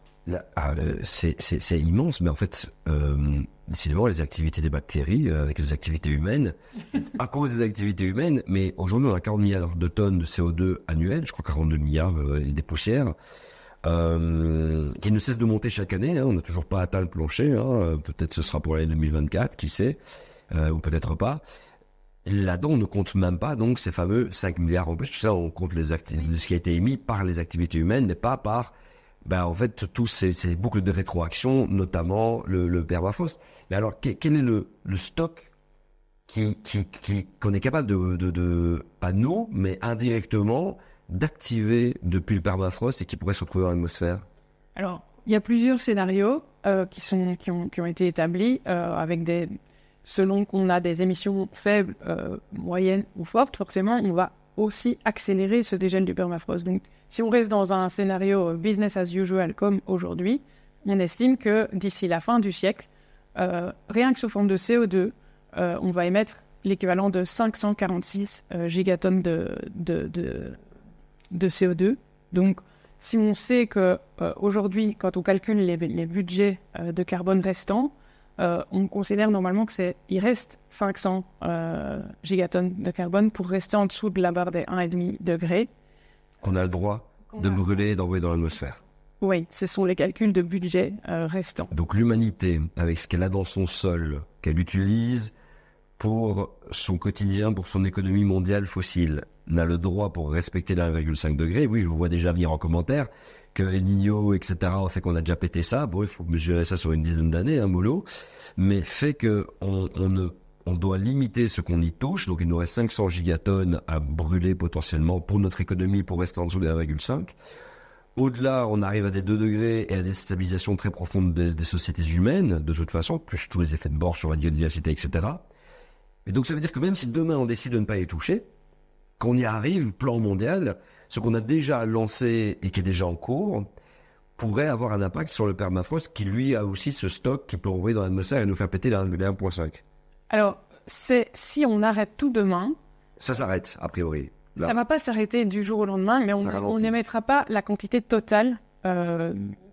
C'est immense, mais en fait, décidément, les activités des bactéries avec les activités humaines, à cause des activités humaines, mais aujourd'hui, on a 40 milliards de tonnes de CO2 annuelles, je crois 42 milliards et des poussières, qui ne cessent de monter chaque année. On n'a toujours pas atteint le plancher. Peut-être ce sera pour l'année 2024, qui sait, ou peut-être pas. Là-dedans, on ne compte même pas donc ces fameux 5 milliards en plus. Tout ça, on compte ce qui a été émis par les activités humaines, mais pas par... en fait, tous ces boucles de rétroaction, notamment le permafrost. Mais alors, quel est le stock qu'on est capable de, pas nous, mais indirectement, d'activer depuis le permafrost et qui pourrait se retrouver dans l'atmosphère? Alors, il y a plusieurs scénarios qui ont été établis avec selon qu'on a des émissions faibles, moyennes ou fortes, forcément, on va aussi accélérer ce dégel du permafrost. Donc, si on reste dans un scénario business as usual comme aujourd'hui, on estime que d'ici la fin du siècle, rien que sous forme de CO2, on va émettre l'équivalent de 546 gigatonnes de CO2. Donc, si on sait qu'aujourd'hui, quand on calcule les budgets de carbone restants, on considère normalement qu'il reste 500 gigatonnes de carbone pour rester en dessous de la barre des 1,5 degrés. Qu'on a le droit de brûler et d'envoyer dans l'atmosphère. Oui, ce sont les calculs de budget restants. Donc l'humanité, avec ce qu'elle a dans son sol, qu'elle utilise pour son quotidien, pour son économie mondiale fossile, n'a le droit pour respecter les 1,5 degrés. Oui, je vous vois déjà venir en commentaire que El Niño, etc., fait qu'on a déjà pété ça. Bon, il faut mesurer ça sur une dizaine d'années, mollo. Mais fait que on doit limiter ce qu'on y touche. Donc, il nous reste 500 gigatonnes à brûler potentiellement pour notre économie pour rester en dessous des 1,5. Au-delà, on arrive à des 2 degrés et à des stabilisations très profondes des sociétés humaines, de toute façon, plus tous les effets de bord sur la biodiversité, etc. Et donc, ça veut dire que même si demain on décide de ne pas y toucher, qu'on y arrive, plan mondial, ce qu'on a déjà lancé et qui est déjà en cours, pourrait avoir un impact sur le permafrost qui, lui, a aussi ce stock qui peut envoyer dans l'atmosphère et nous faire péter les 1,5. Alors, si on arrête tout demain... Ça s'arrête, a priori. Là. Ça ne va pas s'arrêter du jour au lendemain, mais on n'émettra pas la quantité totale,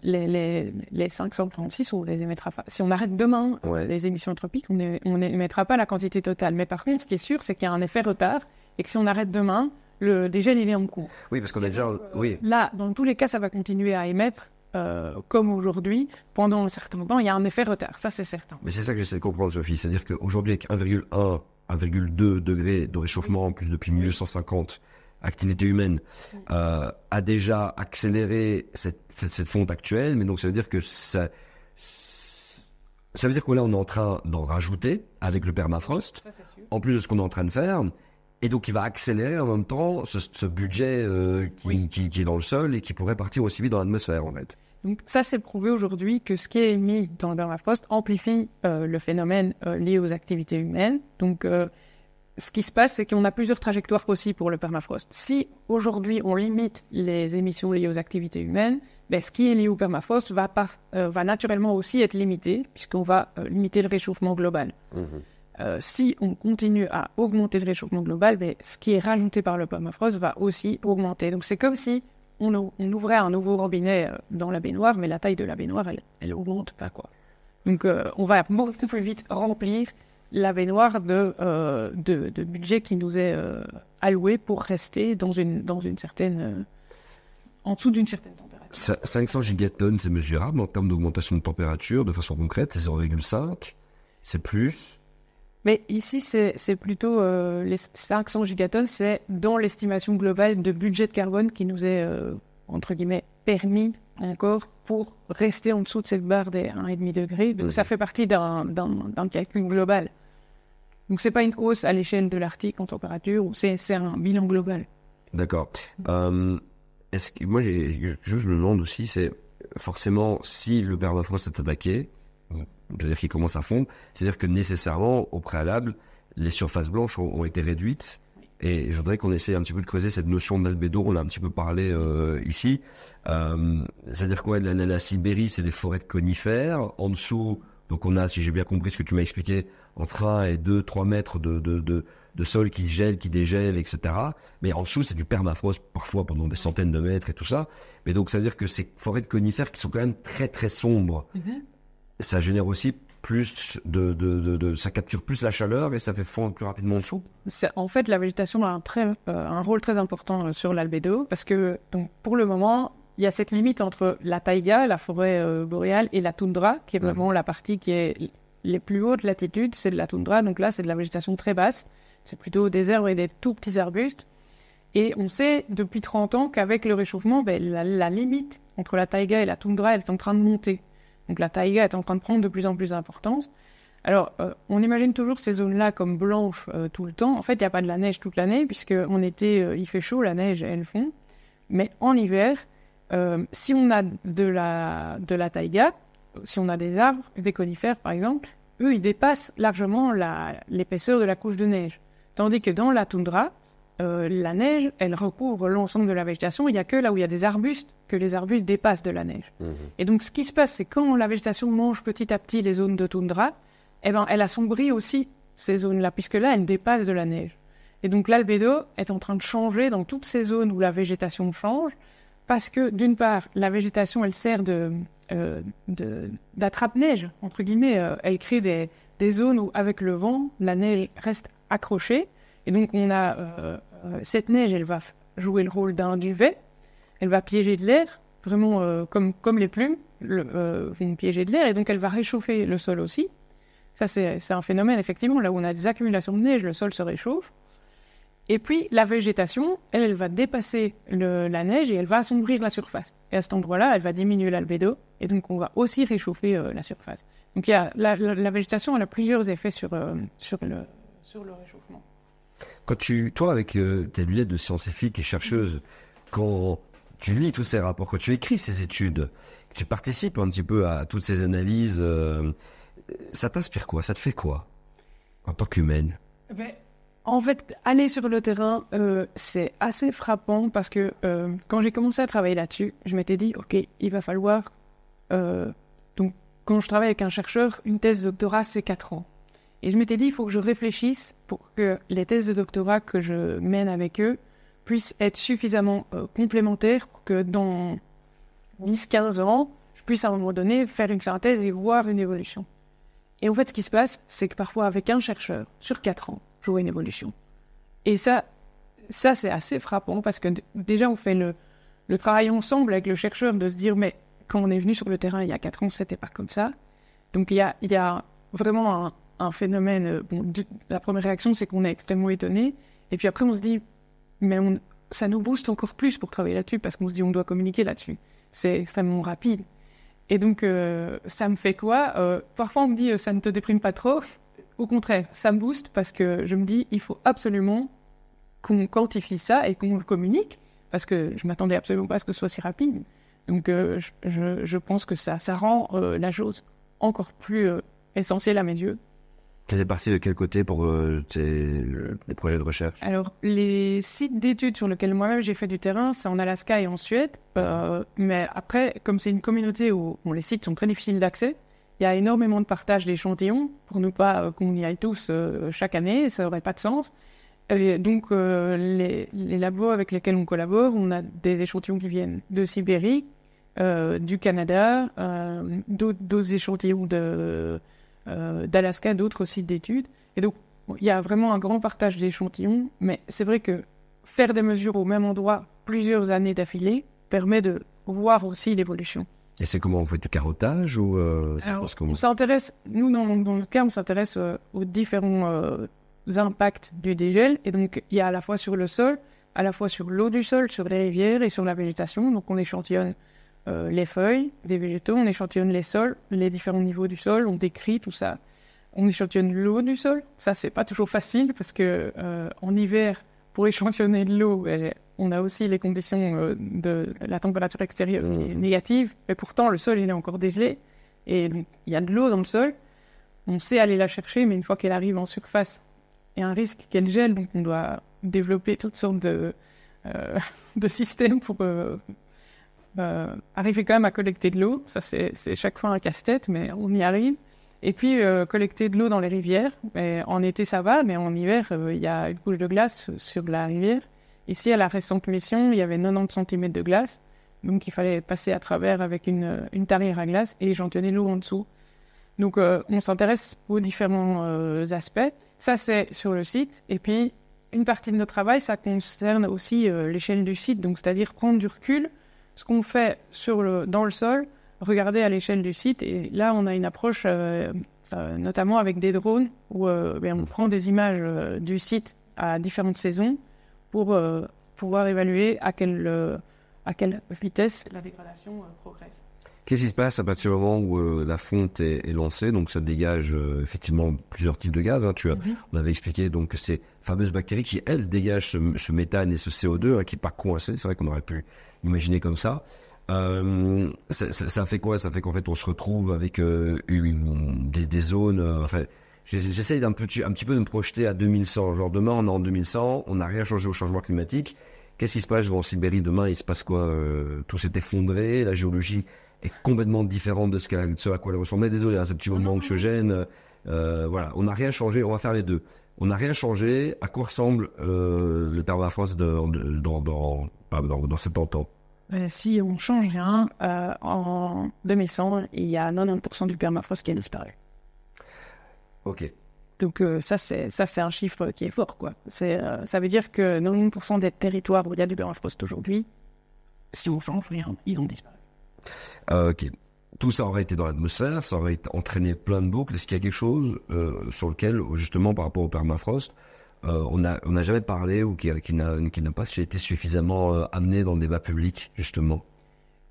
les 536, on les émettra pas. Si on arrête demain les émissions anthropiques, on n'émettra pas la quantité totale. Mais par contre, ce qui est sûr, c'est qu'il y a un effet retard, et que si on arrête demain, le dégel, il est en cours. Oui, parce qu'on a déjà... oui. Là, dans tous les cas, ça va continuer à émettre, comme aujourd'hui, pendant un certain temps. Il y a un effet retard, ça c'est certain. Mais c'est ça que j'essaie de comprendre, Sophie. C'est-à-dire qu'aujourd'hui, avec 1,1, 1,2 degrés de réchauffement, en plus depuis 1950, activité humaine, a déjà accéléré cette fonte actuelle. Mais donc, ça veut dire que ça veut dire que là, on est en train d'en rajouter avec le permafrost, en plus de ce qu'on est en train de faire. Et donc, il va accélérer en même temps ce budget qui est dans le sol et qui pourrait partir aussi vite dans l'atmosphère, en fait. Donc, ça, c'est prouvé aujourd'hui que ce qui est émis dans le permafrost amplifie le phénomène lié aux activités humaines. Donc, ce qui se passe, c'est qu'on a plusieurs trajectoires possibles pour le permafrost. Si aujourd'hui on limite les émissions liées aux activités humaines, ce qui est lié au permafrost va naturellement aussi être limité, puisqu'on va limiter le réchauffement global. Si on continue à augmenter le réchauffement global, ce qui est rajouté par le permafrost va aussi augmenter. Donc c'est comme si on ouvrait un nouveau robinet dans la baignoire, mais la taille de la baignoire, elle augmente pas, quoi. Donc on va beaucoup plus vite remplir la baignoire de budget qui nous est alloué pour rester dans une certaine en dessous d'une certaine température. 500 gigatonnes, c'est mesurable en termes d'augmentation de température de façon concrète, c'est 0,5, c'est plus. Mais ici, c'est plutôt les 500 gigatonnes, c'est dans l'estimation globale de budget de carbone qui nous est, entre guillemets, permis encore pour rester en dessous de cette barre des 1,5 degrés. Donc ça fait partie d'un calcul global. Donc c'est pas une hausse à l'échelle de l'Arctique en température, c'est un bilan global. D'accord. Est-ce que moi, je me demande aussi, c'est forcément si le permafrost est attaqué, c'est-à-dire qu'il commence à fondre, c'est-à-dire que nécessairement, au préalable, les surfaces blanches ont été réduites. Et je voudrais qu'on essaie un petit peu de creuser cette notion d'albédo. On a un petit peu parlé ici. C'est-à-dire quoi, la Sibérie, c'est des forêts de conifères. En dessous, donc on a, si j'ai bien compris ce que tu m'as expliqué, entre 1 et 2, 3 mètres de sol qui gèle, qui dégèle, etc. Mais en dessous, c'est du permafrost, parfois pendant des centaines de mètres et tout ça. Mais donc, ça veut dire que ces forêts de conifères qui sont quand même très, très sombres, ça génère aussi plus ça capture plus la chaleur et ça fait fondre plus rapidement en dessous. En fait, la végétation a un rôle très important sur l'albédo parce que, donc, pour le moment, il y a cette limite entre la taïga, la forêt boréale, et la toundra, qui est vraiment la partie qui est les plus hautes latitudes, c'est de la toundra. Donc là, c'est de la végétation très basse. C'est plutôt des herbes et des tout petits arbustes. Et on sait depuis 30 ans qu'avec le réchauffement, la limite entre la taïga et la toundra, elle est en train de monter. Donc la taïga est en train de prendre de plus en plus d'importance. Alors, on imagine toujours ces zones-là comme blanches tout le temps. En fait, il n'y a pas de la neige toute l'année, puisqu'en été, il fait chaud, la neige, elle fond. Mais en hiver, si on a de la taïga, si on a des arbres, des conifères par exemple, eux, ils dépassent largement l'épaisseur de la couche de neige. Tandis que dans la toundra, la neige, elle recouvre l'ensemble de la végétation. Il n'y a que là où il y a des arbustes que les arbustes dépassent de la neige. Et donc, ce qui se passe, c'est quand la végétation mange petit à petit les zones de toundra, elle assombrit aussi ces zones-là, puisque là, elle dépasse de la neige. Et donc, l'albédo est en train de changer dans toutes ces zones où la végétation change, parce que, d'une part, la végétation, elle sert d'attrape-neige, entre guillemets. Elle crée des zones où, avec le vent, la neige reste accrochée. Et donc, on a cette neige, elle va jouer le rôle d'un duvet. Elle va piéger de l'air, vraiment comme les plumes, viennent piéger de l'air. Et donc, elle va réchauffer le sol aussi. Ça, c'est un phénomène, effectivement. Là où on a des accumulations de neige, le sol se réchauffe. Et puis, la végétation, elle va dépasser la neige et elle va assombrir la surface. Et à cet endroit-là, elle va diminuer l'albédo. Et donc, on va aussi réchauffer la surface. Donc, la végétation, elle a plusieurs effets sur le réchauffement. Quand toi, avec tes lunettes de scientifique et chercheuse, quand tu lis tous ces rapports, quand tu écris ces études, que tu participes un petit peu à toutes ces analyses, ça t'inspire quoi? Ça te fait quoi en tant qu'humaine? En fait, aller sur le terrain, c'est assez frappant parce que quand j'ai commencé à travailler là-dessus, je m'étais dit, OK, il va falloir... donc, quand je travaille avec un chercheur, une thèse de doctorat, c'est 4 ans. Et je m'étais dit, il faut que je réfléchisse pour que les thèses de doctorat que je mène avec eux puissent être suffisamment complémentaires pour que dans 10-15 ans, je puisse à un moment donné faire une synthèse et voir une évolution. Et en fait, ce qui se passe, c'est que parfois, avec un chercheur, sur 4 ans, je vois une évolution. Et ça c'est assez frappant parce que déjà, on fait le travail ensemble avec le chercheur de se dire, mais quand on est venu sur le terrain il y a 4 ans, c'était pas comme ça. Donc, il y a vraiment un phénomène... la première réaction, c'est qu'on est extrêmement étonné. Et puis après, on se dit, mais ça nous booste encore plus pour travailler là-dessus parce qu'on se dit, on doit communiquer là-dessus. C'est extrêmement rapide. Et donc, ça me fait quoi? Parfois, on me dit, ça ne te déprime pas trop. Au contraire, ça me booste parce que je me dis, il faut absolument qu'on quantifie ça et qu'on le communique parce que je m'attendais absolument pas à ce que ce soit si rapide. Donc, je pense que ça rend la chose encore plus essentielle à mes yeux. Tu es parti de quel côté pour les projets de recherche? Alors, les sites d'études sur lesquels moi-même j'ai fait du terrain, c'est en Alaska et en Suède. Mais après, comme c'est une communauté où les sites sont très difficiles d'accès, il y a énormément de partage d'échantillons pour ne pas qu'on y aille tous chaque année, ça n'aurait pas de sens. Donc, les labos avec lesquels on collabore, on a des échantillons qui viennent de Sibérie, du Canada, d'autres échantillons d'Alaska, d'autres sites d'études. Et donc, il y a vraiment un grand partage d'échantillons, mais c'est vrai que faire des mesures au même endroit plusieurs années d'affilée permet de voir aussi l'évolution. Et c'est comment on fait du carottage ou Alors, on s'intéresse, nous dans le cas, on s'intéresse aux différents impacts du dégel. Et donc, il y a à la fois sur le sol, à la fois sur l'eau du sol, sur les rivières et sur la végétation. Donc, on échantillonne les feuilles des végétaux, on échantillonne les sols, les différents niveaux du sol, on décrit tout ça. On échantillonne l'eau du sol. Ça, c'est pas toujours facile parce que en hiver, pour échantillonner de l'eau, on a aussi les conditions de la température extérieure négative. Mais pourtant, le sol, il est encore dégelé. Et donc, il y a de l'eau dans le sol. On sait aller la chercher, mais une fois qu'elle arrive en surface, il y a un risque qu'elle gèle. Donc, on doit développer toutes sortes de systèmes pour arriver quand même à collecter de l'eau. Ça, c'est chaque fois un casse-tête, mais on y arrive. Et puis, collecter de l'eau dans les rivières. Et en été, ça va, mais en hiver, il y a une couche de glace sur la rivière. Ici, à la récente mission, il y avait 90 cm de glace. Donc, il fallait passer à travers avec une tarière à glace et échantillonner l'eau en dessous. Donc, on s'intéresse aux différents aspects. Ça, c'est sur le site. Et puis, une partie de notre travail, ça concerne aussi l'échelle du site. Donc, c'est-à-dire prendre du recul, ce qu'on fait dans le sol, regarder à l'échelle du site. Et là, on a une approche, notamment avec des drones, où on prend des images du site à différentes saisons pour pouvoir évaluer à quelle vitesse la dégradation progresse. Qu'est-ce qui se passe à partir du moment où la fonte est lancée? Donc ça dégage effectivement plusieurs types de gaz. Hein. On avait expliqué donc ces fameuses bactéries qui, elles, dégagent ce méthane et ce CO2 qui n'est pas coincé. C'est vrai qu'on aurait pu imaginer comme ça. Ça fait quoi? Ça fait qu'en fait on se retrouve avec des zones... j'essaie un petit peu de me projeter à 2100. Genre demain on est en 2100, on n'a rien changé au changement climatique. Qu'est-ce qui se passe en Sibérie demain? Il se passe quoi? Tout s'est effondré, la géologie est complètement différente de ce à quoi elle ressemblait. Désolé, ce petit moment anxiogène. Voilà, on n'a rien changé, on va faire les deux. On n'a rien changé. À quoi ressemble le permafrost dans 70 ans? Si on change rien, en 2100, il y a 90% du permafrost qui a disparu. Ok. Donc ça c'est un chiffre qui est fort, quoi. Ça veut dire que 90% des territoires où il y a du permafrost aujourd'hui, si on change rien, ils ont disparu. Ok. Tout ça aurait été dans l'atmosphère, ça aurait entraîné plein de boucles. Est-ce qu'il y a quelque chose sur lequel, justement, par rapport au permafrost, on n'a jamais parlé ou qui n'a pas été suffisamment amené dans le débat public, justement?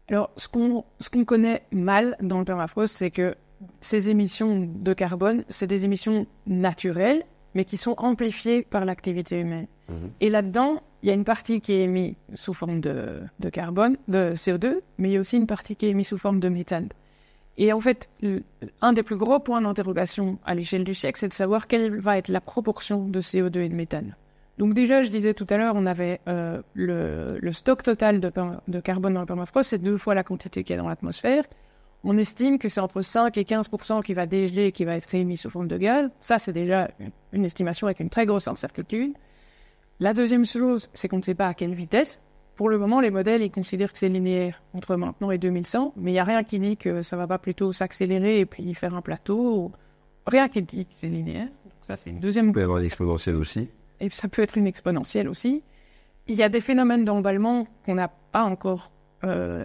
Alors, ce qu'on connaît mal dans le permafrost, c'est que ces émissions de carbone, c'est des émissions naturelles, mais qui sont amplifiées par l'activité humaine. Et là-dedans, il y a une partie qui est émise sous forme de carbone, de CO2, mais il y a aussi une partie qui est émise sous forme de méthane. Et en fait, un des plus gros points d'interrogation à l'échelle du siècle, c'est de savoir quelle va être la proportion de CO2 et de méthane. Donc déjà, je disais tout à l'heure, on avait le stock total de carbone dans le permafrost, c'est 2 fois la quantité qu'il y a dans l'atmosphère. On estime que c'est entre 5 et 15% qui va dégeler et qui va être émis sous forme de gaz. Ça, c'est déjà une estimation avec une très grosse incertitude. La deuxième chose, c'est qu'on ne sait pas à quelle vitesse. Pour le moment, les modèles, ils considèrent que c'est linéaire entre maintenant et 2100, mais il n'y a rien qui dit que ça ne va pas plutôt s'accélérer et puis faire un plateau. Rien qui dit que c'est linéaire. Donc ça, c'est une deuxième... Il peut y avoir une exponentielle aussi. Et ça peut être une exponentielle aussi. Il y a des phénomènes d'emballement qu'on n'a pas encore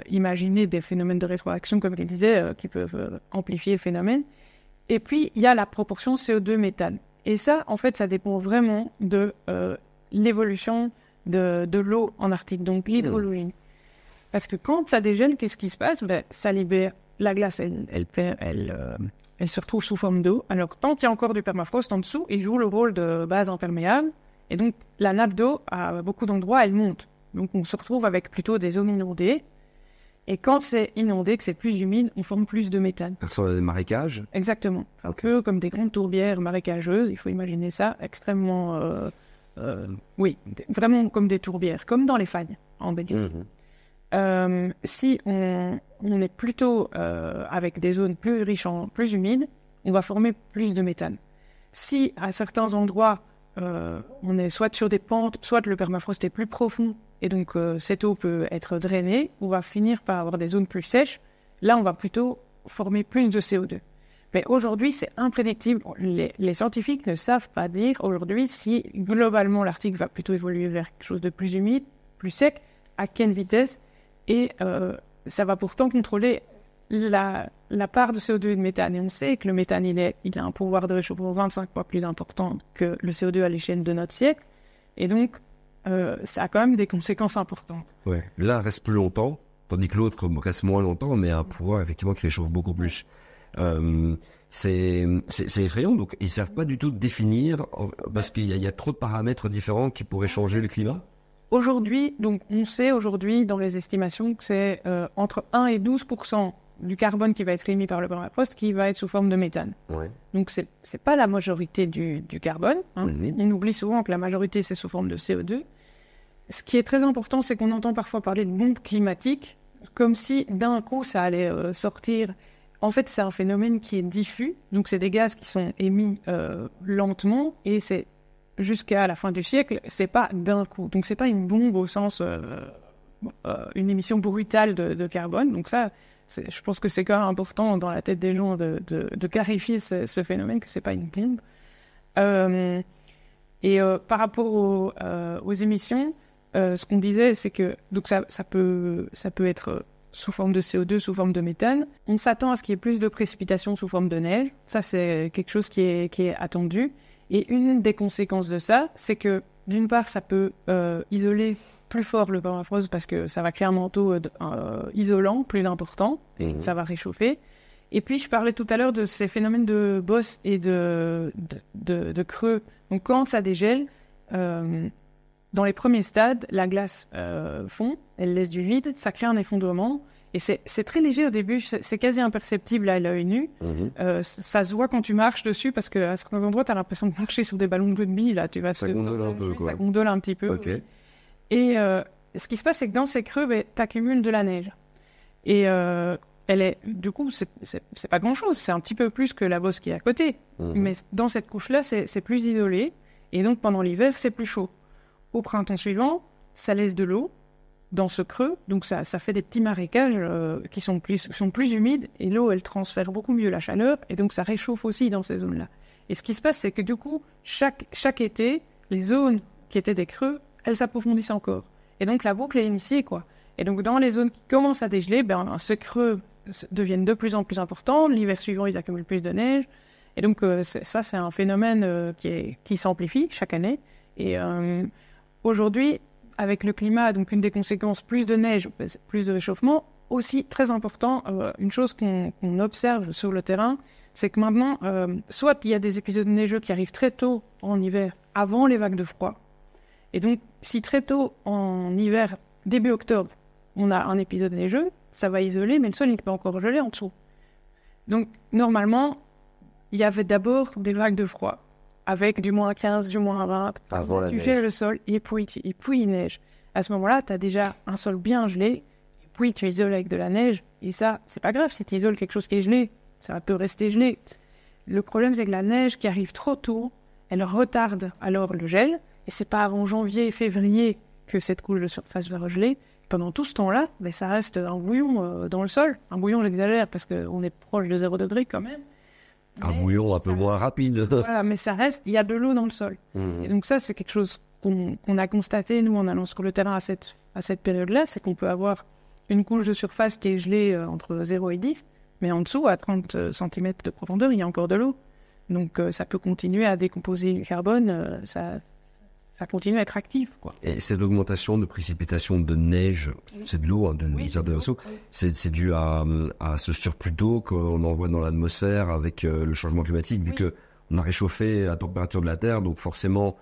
imaginé, des phénomènes de rétroaction, comme je disais, qui peuvent amplifier le phénomène. Et puis, il y a la proportion CO2-méthane. Et ça, en fait, ça dépend vraiment de l'évolution de l'eau en Arctique, donc l'hydrologie. Parce que quand ça dégèle, qu'est-ce qui se passe? Ça libère la glace, elle se retrouve sous forme d'eau. Alors, tant qu'il y a encore du permafrost en dessous, il joue le rôle de base imperméable. Et donc, la nappe d'eau, à beaucoup d'endroits, elle monte. Donc, on se retrouve avec plutôt des zones inondées. Et quand c'est inondé, que c'est plus humide, on forme plus de méthane. Ça ressemble à des marécages. Exactement. Un peu comme des grandes tourbières marécageuses, il faut imaginer ça, extrêmement... vraiment comme des tourbières, comme dans les fagnes en Belgique. Si on est plutôt avec des zones plus riches plus humides, on va former plus de méthane. Si à certains endroits, on est soit sur des pentes, soit le permafrost est plus profond, et donc cette eau peut être drainée, on va finir par avoir des zones plus sèches. Là, on va plutôt former plus de CO2. Mais aujourd'hui, c'est imprédictible. Les scientifiques ne savent pas dire aujourd'hui si globalement l'Arctique va plutôt évoluer vers quelque chose de plus humide, plus sec, à quelle vitesse. Et ça va pourtant contrôler la part de CO2 et de méthane. Et on sait que le méthane, il a un pouvoir de réchauffement 25 fois plus important que le CO2 à l'échelle de notre siècle. Et donc, ça a quand même des conséquences importantes. Ouais. L'un reste plus longtemps, tandis que l'autre reste moins longtemps, mais a un pouvoir effectivement qui réchauffe beaucoup plus. C'est effrayant. Donc, ils ne savent pas du tout définir, parce qu'il y a trop de paramètres différents qui pourraient changer le climat. Aujourd'hui, donc on sait aujourd'hui dans les estimations que c'est entre 1 et 12% du carbone qui va être émis par le permafrost qui va être sous forme de méthane. Ouais. Donc c'est pas la majorité du carbone. On oublie souvent que la majorité c'est sous forme de CO2. Ce qui est très important, c'est qu'on entend parfois parler de bombe climatique, comme si d'un coup ça allait sortir. En fait, c'est un phénomène qui est diffus. Donc c'est des gaz qui sont émis lentement et c'est jusqu'à la fin du siècle, c'est pas d'un coup. Donc c'est pas une bombe au sens une émission brutale de carbone. Donc ça, je pense que c'est quand même important dans la tête des gens de clarifier ce phénomène, que c'est pas une bombe. Par rapport aux émissions, ce qu'on disait, c'est que donc ça peut être sous forme de CO2, sous forme de méthane. On s'attend à ce qu'il y ait plus de précipitations sous forme de neige. Ça, c'est quelque chose qui est attendu. Et une des conséquences de ça, c'est que d'une part, ça peut isoler plus fort le permafrost parce que ça va créer un manteau isolant plus important, et ça va réchauffer. Et puis, je parlais tout à l'heure de ces phénomènes de bosse et de creux. Donc, quand ça dégèle, dans les premiers stades, la glace fond, elle laisse du vide, ça crée un effondrement. Et c'est très léger au début, c'est quasi imperceptible à l'œil nu. Ça se voit quand tu marches dessus, parce qu'à certains endroits, tu as l'impression de marcher sur des ballons de rugby. Là, ça gondole un peu, quoi. Ça gondole un petit peu. Okay. Oui. Et ce qui se passe, c'est que dans ces creux, tu accumules de la neige. Et du coup, c'est pas grand-chose, c'est un petit peu plus que la bosse qui est à côté. Mais dans cette couche-là, c'est plus isolé. Et donc, pendant l'hiver, c'est plus chaud. Au printemps suivant, ça laisse de l'eau dans ce creux, donc ça fait des petits marécages qui sont plus humides, et l'eau, elle transfère beaucoup mieux la chaleur, et donc ça réchauffe aussi dans ces zones-là. Et ce qui se passe, c'est que du coup, chaque été, les zones qui étaient des creux, elles s'approfondissent encore. Et donc la boucle est initiée, quoi. Et donc dans les zones qui commencent à dégeler, ce creux deviennent de plus en plus importants, l'hiver suivant, ils accumulent plus de neige, et donc ça, c'est un phénomène qui s'amplifie chaque année. Et aujourd'hui, avec le climat, donc une des conséquences, plus de neige, plus de réchauffement, aussi très important, une chose qu'on observe sur le terrain, c'est que maintenant, soit il y a des épisodes neigeux qui arrivent très tôt en hiver, avant les vagues de froid. Et donc, si très tôt en hiver, début octobre, on a un épisode neigeux, ça va isoler, mais le sol, il peut encore geler en dessous. Donc, normalement, il y avait d'abord des vagues de froid, avec du moins 15, du moins 20. Avant la neige. Tu gèles le sol et puis il neige. À ce moment-là, tu as déjà un sol bien gelé, et puis tu isoles avec de la neige. Et ça, c'est pas grave si tu isoles quelque chose qui est gelé. Ça peut rester gelé. Le problème, c'est que la neige qui arrive trop tôt, elle retarde alors le gel. Et c'est pas avant janvier et février que cette couche de surface va regeler. Pendant tout ce temps-là, ça reste un bouillon dans le sol. Un bouillon, j'exagère, parce qu'on est proche de 0 degré quand même. Un bouillon un peu moins rapide. Voilà, mais ça reste, il y a de l'eau dans le sol. Et donc ça, c'est quelque chose qu'on a constaté, nous, en allant sur le terrain à cette période-là, c'est qu'on peut avoir une couche de surface qui est gelée entre 0 et 10, mais en dessous, à 30 cm de profondeur, il y a encore de l'eau. Donc ça peut continuer à décomposer le carbone, ça continue à être actif, quoi. Et cette augmentation de précipitation de neige, c'est de l'eau, de vaisseau, c'est dû à ce surplus d'eau qu'on envoie dans l'atmosphère avec le changement climatique, vu qu'on a réchauffé la température de la Terre, donc forcément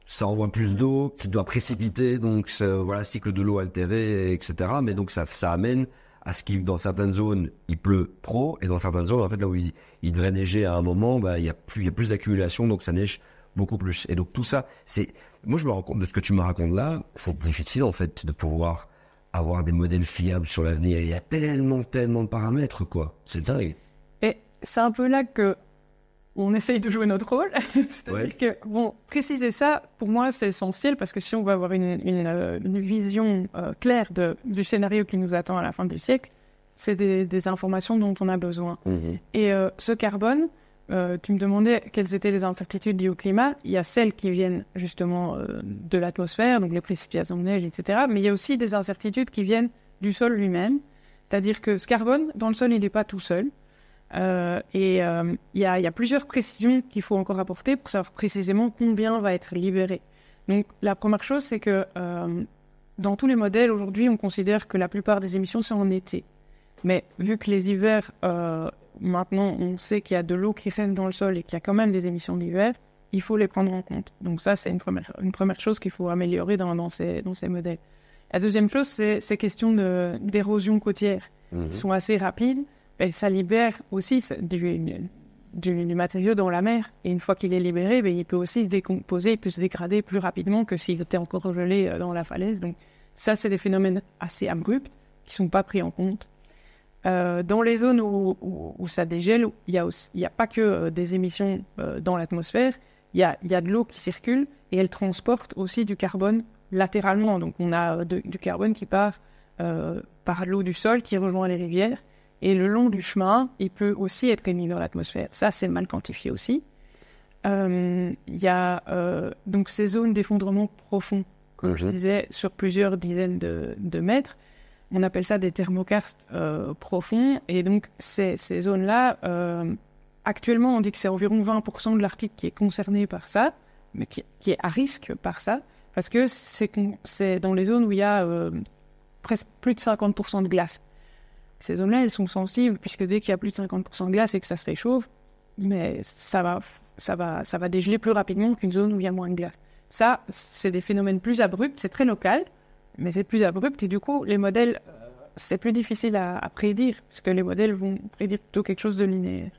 ça envoie plus d'eau qui doit précipiter, donc voilà, cycle de l'eau altéré, etc. Mais donc ça amène à ce qu'il, dans certaines zones, il pleut trop, et dans certaines zones, en fait, là où il devrait neiger à un moment, il y a plus d'accumulation, donc ça neige beaucoup plus. Et donc tout ça, moi je me rends compte de ce que tu me racontes là, c'est difficile en fait de pouvoir avoir des modèles fiables sur l'avenir. Il y a tellement de paramètres, quoi. C'est dingue. Et c'est un peu là que on essaye de jouer notre rôle. C'est-à-dire que, préciser ça, pour moi, c'est essentiel parce que si on veut avoir une vision claire du scénario qui nous attend à la fin du siècle, c'est des informations dont on a besoin. Et ce carbone, tu me demandais quelles étaient les incertitudes liées au climat. Il y a celles qui viennent justement de l'atmosphère, donc les précipitations de neige, etc. Mais il y a aussi des incertitudes qui viennent du sol lui-même. C'est-à-dire que ce carbone, dans le sol, il n'est pas tout seul. Il y a plusieurs précisions qu'il faut encore apporter pour savoir précisément combien va être libéré. Donc la première chose, c'est que dans tous les modèles, aujourd'hui, on considère que la plupart des émissions sont en été. Mais vu que les hivers, maintenant, on sait qu'il y a de l'eau qui reste dans le sol et qu'il y a quand même des émissions d'hiver, il faut les prendre en compte. Donc ça, c'est une première chose qu'il faut améliorer dans ces modèles. La deuxième chose, c'est ces questions d'érosion côtière qui sont assez rapides. Et ça libère aussi du matériau dans la mer. Et une fois qu'il est libéré, il peut aussi se décomposer, il peut se dégrader plus rapidement que s'il était encore gelé dans la falaise. Donc ça, c'est des phénomènes assez abrupts qui ne sont pas pris en compte. Dans les zones où ça dégèle, il n'y a pas que des émissions dans l'atmosphère, il y a de l'eau qui circule et elle transporte aussi du carbone latéralement. Donc on a du carbone qui part par l'eau du sol qui rejoint les rivières. Et le long du chemin, il peut aussi être émis dans l'atmosphère. Ça, c'est mal quantifié aussi. Il y a donc ces zones d'effondrement profond, comme je disais, sur plusieurs dizaines de mètres. On appelle ça des thermokarstes profonds. Et donc, ces zones-là, actuellement, on dit que c'est environ 20% de l'Arctique qui est concerné par ça, mais qui est à risque par ça, parce que c'est dans les zones où il y a presque plus de 50% de glace. Ces zones-là, elles sont sensibles, puisque dès qu'il y a plus de 50% de glace et que ça se réchauffe, mais ça va dégeler plus rapidement qu'une zone où il y a moins de glace. Ça, c'est des phénomènes plus abrupts, c'est très local, mais c'est plus abrupt, et du coup, les modèles, c'est plus difficile à prédire, parce que les modèles vont prédire plutôt quelque chose de linéaire.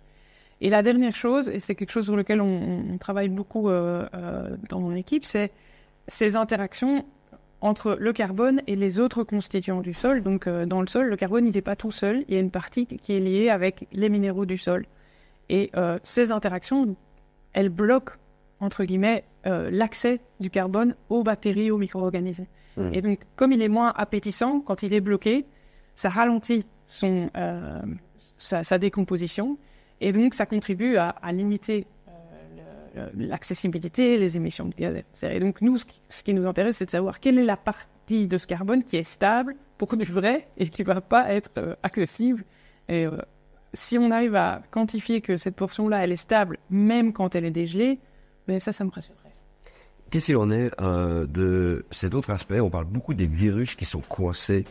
Et la dernière chose, et c'est quelque chose sur lequel on travaille beaucoup dans mon équipe, c'est ces interactions entre le carbone et les autres constituants du sol. Donc, dans le sol, le carbone, il n'est pas tout seul. Il y a une partie qui est liée avec les minéraux du sol. Et ces interactions, elles bloquent, entre guillemets, l'accès du carbone aux bactéries, aux micro-organismes. Et donc, comme il est moins appétissant, quand il est bloqué, ça ralentit sa décomposition. Et donc, ça contribue à limiter l'accessibilité, les émissions de gaz à effet de serre. Et donc, nous, ce qui nous intéresse, c'est de savoir quelle est la partie de ce carbone qui est stable pour du vrai et qui ne va pas être accessible. Et si on arrive à quantifier que cette portion-là, elle est stable, même quand elle est dégelée, ben ça me rassurerait. Qu'est-ce qu'il en est de cet autre aspect? On parle beaucoup des virus qui sont coincés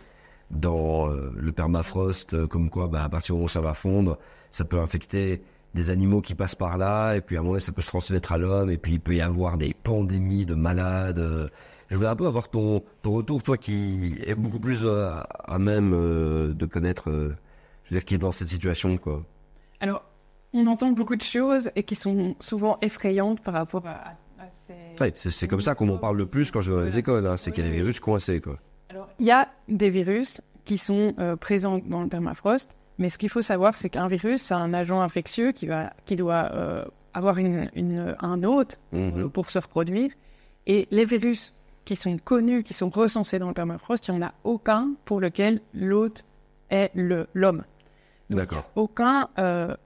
dans le permafrost, comme quoi, à partir du moment où ça va fondre, ça peut infecter des animaux qui passent par là, et puis à un moment donné, ça peut se transmettre à l'homme, et puis il peut y avoir des pandémies de malades. Je voulais un peu avoir ton retour, toi qui es beaucoup plus à même de connaître, je veux dire, qui est dans cette situation, quoi. Alors, on entend beaucoup de choses et qui sont souvent effrayantes par rapport à ces... Ouais, c'est comme ça qu'on en parle le plus quand je vais dans les écoles, hein, c'est qu'il y a des virus coincés, quoi. Alors, il y a des virus qui sont présents dans le permafrost, mais ce qu'il faut savoir, c'est qu'un virus, c'est un agent infectieux qui doit avoir un hôte pour se reproduire. Et les virus qui sont connus, qui sont recensés dans le permafrost, il n'y en a aucun pour lequel l'hôte est l'homme. Donc, d'accord. Aucun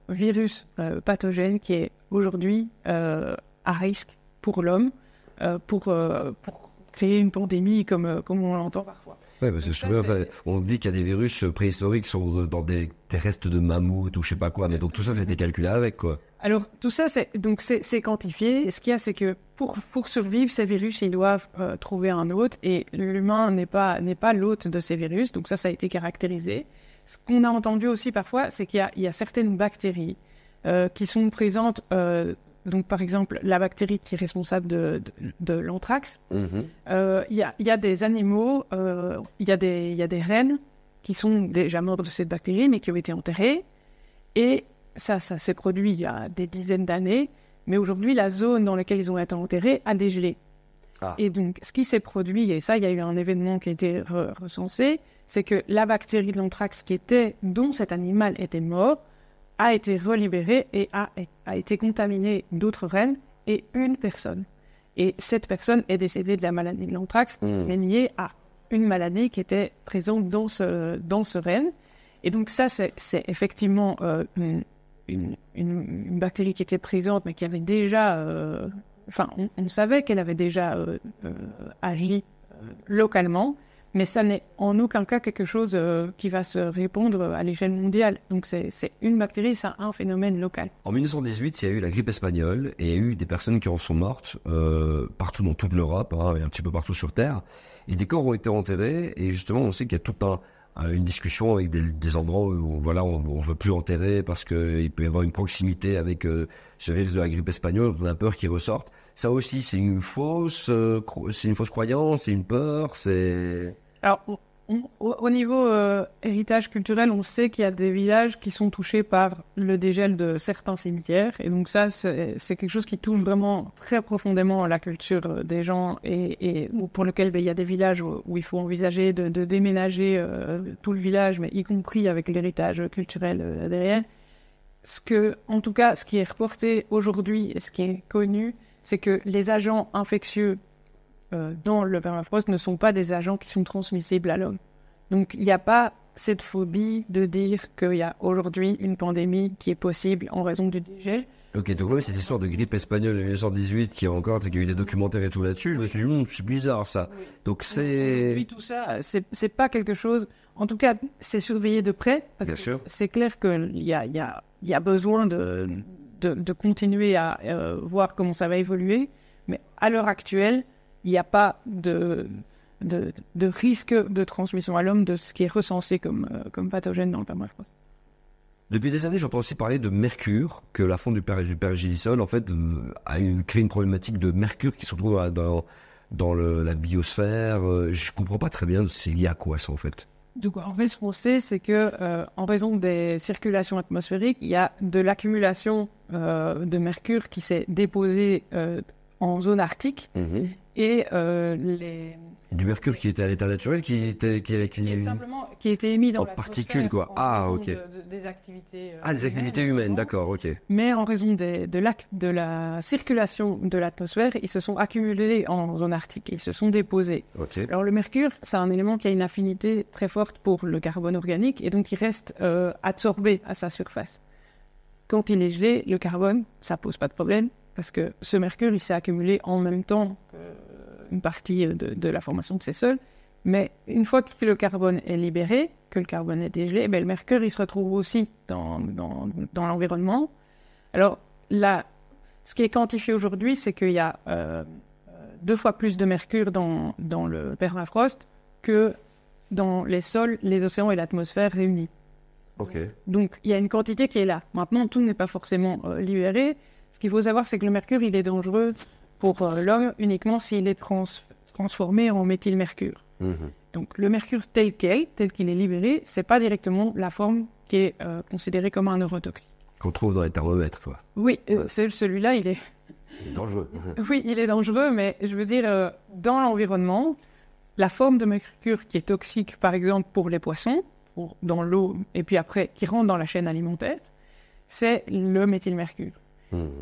virus pathogène qui est aujourd'hui à risque pour l'homme, pour créer une pandémie comme on l'entend parfois. Oui, parce que souvent, on dit qu'il y a des virus préhistoriques qui sont dans des restes de mammouths ou je sais pas quoi, mais donc tout ça, c'était calculé avec, quoi. Alors, tout ça, c'est quantifié. Et ce qu'il y a, c'est que pour survivre, ces virus, ils doivent trouver un hôte, et l'humain n'est pas l'hôte de ces virus, donc ça a été caractérisé. Ce qu'on a entendu aussi parfois, c'est qu'il y a certaines bactéries qui sont présentes. Donc, par exemple, la bactérie qui est responsable de l'anthrax. Il y a des animaux, il y a des rennes qui sont déjà morts de cette bactérie, mais qui ont été enterrés. Et ça s'est produit il y a des dizaines d'années, mais aujourd'hui, la zone dans laquelle ils ont été enterrés a dégelé. Ah. Et donc, ce qui s'est produit, et ça, il y a eu un événement qui a été recensé, c'est que la bactérie de l'anthrax dont cet animal était mort a été relibérée et a été contaminée d'autres rennes et une personne. Et cette personne est décédée de la maladie de l'anthrax, mais liée à une maladie qui était présente dans ce renne. Et donc ça, c'est effectivement une bactérie qui était présente, mais qui avait déjà... on savait qu'elle avait déjà agi localement, mais ça n'est en aucun cas quelque chose qui va se répandre à l'échelle mondiale. Donc c'est une bactérie, c'est un phénomène local. En 1918, il y a eu la grippe espagnole et il y a eu des personnes qui en sont mortes partout dans toute l'Europe, et un petit peu partout sur Terre. Et des corps ont été enterrés et justement on sait qu'il y a toute une discussion avec des endroits où on veut plus enterrer parce qu'il peut y avoir une proximité avec ce virus de la grippe espagnole, on a peur qu'il ressorte. Ça aussi, c'est une fausse croyance, c'est une peur, c'est... Alors, au niveau héritage culturel, on sait qu'il y a des villages qui sont touchés par le dégel de certains cimetières. Et donc ça, c'est quelque chose qui touche vraiment très profondément la culture des gens et pour lequel il y a des villages où il faut envisager de déménager tout le village, mais y compris avec l'héritage culturel derrière. Ce qui est reporté aujourd'hui et ce qui est connu, c'est que les agents infectieux dans le permafrost ne sont pas des agents qui sont transmissibles à l'homme. Donc, il n'y a pas cette phobie de dire qu'il y a aujourd'hui une pandémie qui est possible en raison du dégel. Ok, donc là, cette histoire de grippe espagnole de 1918 qui qu'il y a eu des documentaires et tout là-dessus, je me suis dit, c'est bizarre ça. Oui. Donc c'est... Oui, tout ça, c'est pas quelque chose... En tout cas, c'est surveillé de près. Parce Bien sûr. C'est clair qu'il y a besoin de continuer à voir comment ça va évoluer. Mais à l'heure actuelle, il n'y a pas de risque de transmission à l'homme de ce qui est recensé comme pathogène dans le permafrost. Depuis des années, j'entends aussi parler de mercure, que la fonte du pergélisol, en fait, crée une problématique de mercure qui se retrouve dans la biosphère. Je comprends pas très bien, c'est lié à quoi ça, en fait? Donc, en fait, ce qu'on sait, c'est que en raison des circulations atmosphériques, il y a de l'accumulation de mercure qui s'est déposée en zone arctique. Mmh. Et du mercure qui était à l'état naturel, qui était émis dans en particules, quoi. Ah, ok. Des activités. Des activités humaines, d'accord, ok. Mais en raison de la circulation de l'atmosphère, ils se sont accumulés en zone arctique, ils se sont déposés. Okay. Alors le mercure, c'est un élément qui a une affinité très forte pour le carbone organique et donc il reste absorbé à sa surface. Quand il est gelé, le carbone, ça pose pas de problème. Parce que ce mercure, il s'est accumulé en même temps qu'une partie de la formation de ces sols. Mais une fois que le carbone est libéré, que le carbone est dégelé, le mercure, il se retrouve aussi dans l'environnement. Alors là, ce qui est quantifié aujourd'hui, c'est qu'il y a 2 fois plus de mercure dans le permafrost que dans les sols, les océans et l'atmosphère réunis. Okay. Donc, il y a une quantité qui est là. Maintenant, tout n'est pas forcément libéré. Ce qu'il faut savoir, c'est que le mercure, il est dangereux pour l'homme uniquement s'il est transformé en méthylmercure. Mmh. Donc, le mercure tel qu'il est libéré, c'est pas directement la forme qui est considérée comme un neurotoxique. Qu'on trouve dans les thermomètres, quoi. Oui, celui-là, il est... Il est dangereux. Oui, il est dangereux, mais je veux dire, dans l'environnement, la forme de mercure qui est toxique, par exemple, pour les poissons, dans l'eau, et puis après, qui rentre dans la chaîne alimentaire, c'est le méthylmercure.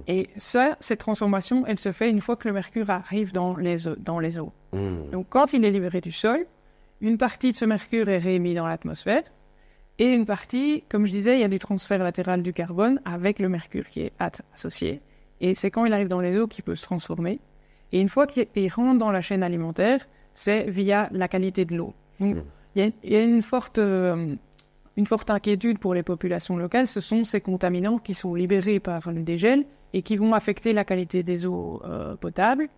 Et ça, cette transformation, elle se fait une fois que le mercure arrive dans les eaux. Donc, quand il est libéré du sol, une partie de ce mercure est réémise dans l'atmosphère, et une partie, comme je disais, il y a du transfert latéral du carbone avec le mercure qui est associé. Et c'est quand il arrive dans les eaux qu'il peut se transformer. Et une fois qu'il rentre dans la chaîne alimentaire, c'est via la qualité de l'eau. Donc, il y a une forte inquiétude pour les populations locales. Ce sont ces contaminants qui sont libérés par le dégel et qui vont affecter la qualité des eaux potables,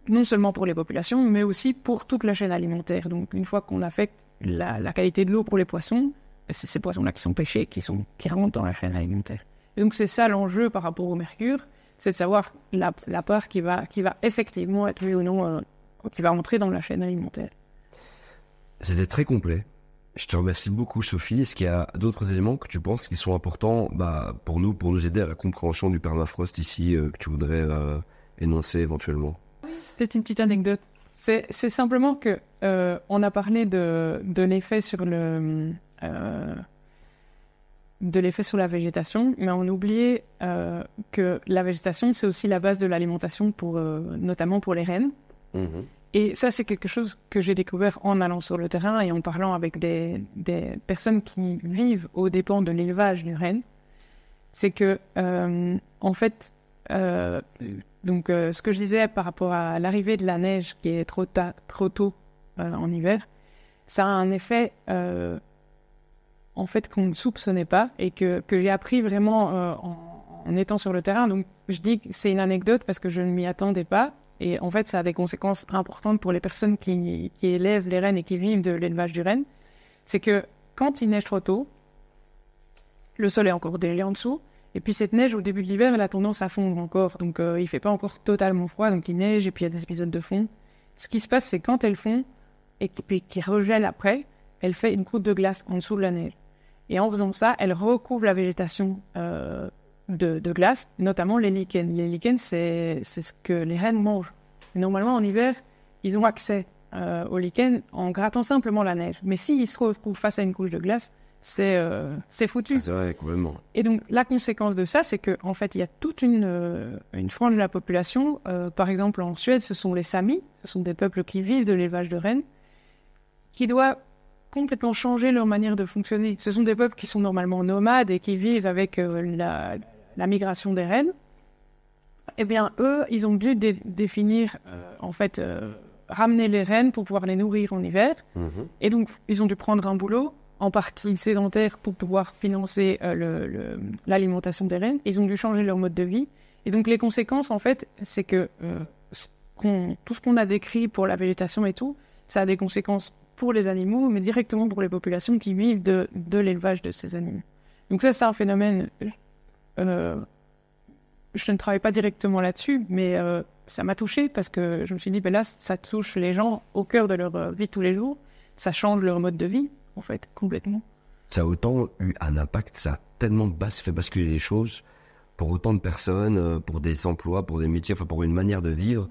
non seulement pour les populations, mais aussi pour toute la chaîne alimentaire. Donc, une fois qu'on affecte la qualité de l'eau pour les poissons, c'est ces poissons-là qui sont pêchés, qui rentrent dans la chaîne alimentaire. Et donc, c'est ça l'enjeu par rapport au mercure, c'est de savoir la part qui va effectivement être oui ou non, qui va entrer dans la chaîne alimentaire. C'était très complet. Je te remercie beaucoup, Sophie. Est-ce qu'il y a d'autres éléments que tu penses qui sont importants pour nous aider à la compréhension du permafrost ici, que tu voudrais énoncer éventuellement? C'est une petite anecdote. C'est simplement que on a parlé de l'effet sur la végétation, mais on oubliait que la végétation, c'est aussi la base de l'alimentation, notamment pour les rennes. Mhm. Et ça, c'est quelque chose que j'ai découvert en allant sur le terrain et en parlant avec des personnes qui vivent aux dépens de l'élevage du renne. C'est que, en fait, ce que je disais par rapport à l'arrivée de la neige qui est trop tôt en hiver, ça a un effet en fait qu'on ne soupçonnait pas et que j'ai appris vraiment en étant sur le terrain. Donc je dis que c'est une anecdote parce que je ne m'y attendais pas. Et en fait, ça a des conséquences importantes pour les personnes qui élèvent les rennes et qui vivent de l'élevage du renne. C'est que quand il neige trop tôt, le sol est encore gelé en dessous. Et puis cette neige, au début de l'hiver, elle a tendance à fondre encore. Donc il ne fait pas encore totalement froid, donc il neige et puis il y a des épisodes de fond. Ce qui se passe, c'est quand elle fond et qui regèle après, elle fait une croûte de glace en dessous de la neige. Et en faisant ça, elle recouvre la végétation de glace, notamment les lichens. Les lichens, c'est ce que les rennes mangent. Et normalement, en hiver, ils ont accès aux lichens en grattant simplement la neige. Mais s'ils se retrouvent face à une couche de glace, c'est foutu. Ah, c'est vrai, complètement. Et donc, la conséquence de ça, c'est qu'en fait, il y a toute une frange de la population. Par exemple, en Suède, ce sont les Samis. Ce sont des peuples qui vivent de l'élevage de rennes, qui doivent complètement changer leur manière de fonctionner. Ce sont des peuples qui sont normalement nomades et qui vivent avec la migration des rennes. Eh bien, eux, ils ont dû définir, ramener les rennes pour pouvoir les nourrir en hiver. Mhm. Et donc, ils ont dû prendre un boulot, en partie sédentaire, pour pouvoir financer l'alimentation des rennes. Ils ont dû changer leur mode de vie. Et donc, les conséquences, en fait, c'est que tout ce qu'on a décrit pour la végétation et tout, ça a des conséquences pour les animaux, mais directement pour les populations qui vivent de l'élevage de ces animaux. Donc ça, c'est un phénomène... je ne travaille pas directement là-dessus, mais ça m'a touchée parce que je me suis dit, ben là, ça touche les gens au cœur de leur vie tous les jours. Ça change leur mode de vie, en fait, complètement. Ça a autant eu un impact, ça a tellement fait basculer les choses pour autant de personnes, pour des emplois, pour des métiers, enfin pour une manière de vivre,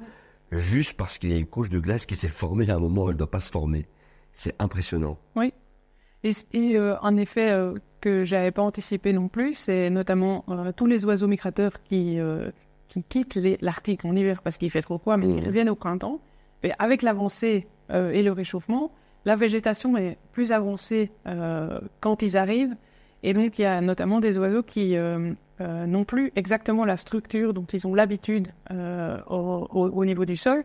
juste parce qu'il y a une couche de glace qui s'est formée à un moment où elle ne doit pas se former. C'est impressionnant. Oui. Et un effet que je n'avais pas anticipé non plus, c'est notamment tous les oiseaux migrateurs qui quittent l'Arctique en hiver parce qu'il fait trop froid, mais qui reviennent au printemps. Et avec l'avancée et le réchauffement, la végétation est plus avancée quand ils arrivent. Et donc, il y a notamment des oiseaux qui n'ont plus exactement la structure dont ils ont l'habitude au niveau du sol.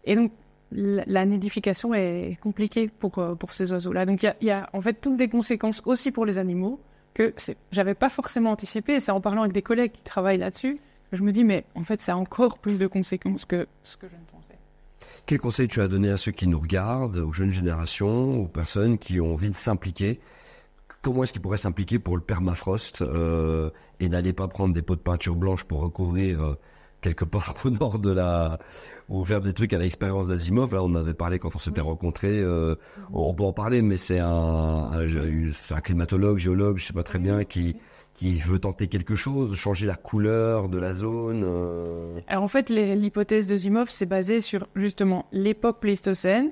Et donc, la nidification est compliquée pour ces oiseaux-là. Donc, il y a en fait toutes des conséquences aussi pour les animaux que j'avais pas forcément anticipé. Et c'est en parlant avec des collègues qui travaillent là-dessus que je me dis, mais en fait, ça a encore plus de conséquences que ce que je ne pensais. Quel conseil tu as donné à ceux qui nous regardent, aux jeunes générations, aux personnes qui ont envie de s'impliquer? Comment est-ce qu'ils pourraient s'impliquer pour le permafrost et n'aller pas prendre des pots de peinture blanche pour recouvrir quelque part au nord ou faire des trucs à l'expérience d'Asimov. Là, on avait parlé quand on s'était rencontrés. On peut en parler, mais c'est un climatologue, géologue, je sais pas très bien, qui veut tenter quelque chose, changer la couleur de la zone. Alors en fait, l'hypothèse d'Asimov, c'est basé sur justement l'époque pléistocène,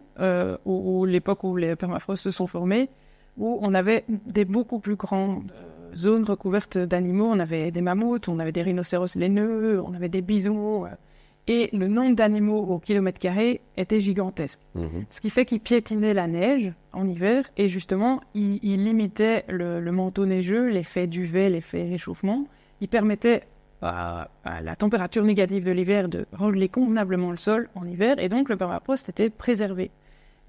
ou l'époque où les permafrosts se sont formés, où on avait des beaucoup plus grandes zones recouvertes d'animaux. On avait des mammouths, on avait des rhinocéros laineux, on avait des bisons. Et le nombre d'animaux au kilomètre carré était gigantesque. Ce qui fait qu'ils piétinaient la neige en hiver et justement, ils limitaient le manteau neigeux, l'effet duvet, l'effet réchauffement. Ils permettaient à la température négative de l'hiver de regeler convenablement le sol en hiver et donc le permafrost était préservé.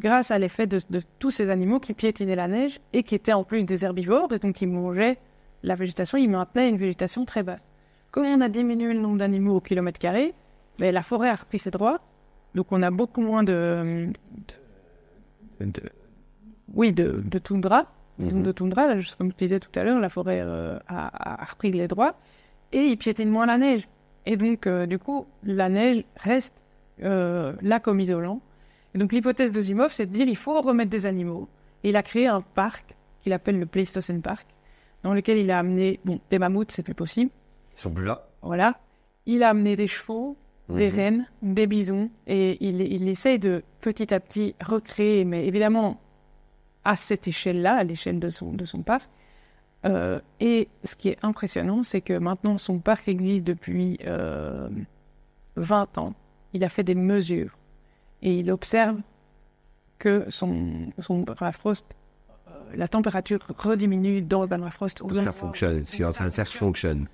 Grâce à l'effet de tous ces animaux qui piétinaient la neige et qui étaient en plus des herbivores, et donc qui mangeaient la végétation, ils maintenaient une végétation très basse. Comme on a diminué le nombre d'animaux au kilomètre carré, la forêt a repris ses droits, donc on a beaucoup moins de toundra. De toundra, là, juste comme je disais tout à l'heure, la forêt a repris les droits, et ils piétinent moins la neige. Et donc, du coup, la neige reste là comme isolant. Et donc l'hypothèse d'Asimov, c'est de dire il faut remettre des animaux. Et il a créé un parc qu'il appelle le Pleistocène Park, dans lequel il a amené, des mammouths, c'est plus possible. Ils sont plus là. Voilà. Il a amené des chevaux, des rennes, des bisons, et il essaye de petit à petit recréer, mais évidemment à cette échelle-là, à l'échelle de son parc. Et ce qui est impressionnant, c'est que maintenant son parc existe depuis 20 ans. Il a fait des mesures et il observe que son permafrost, la température rediminue dans le permafrost. Donc ça fonctionne, ce qui est en train de faire fonctionne.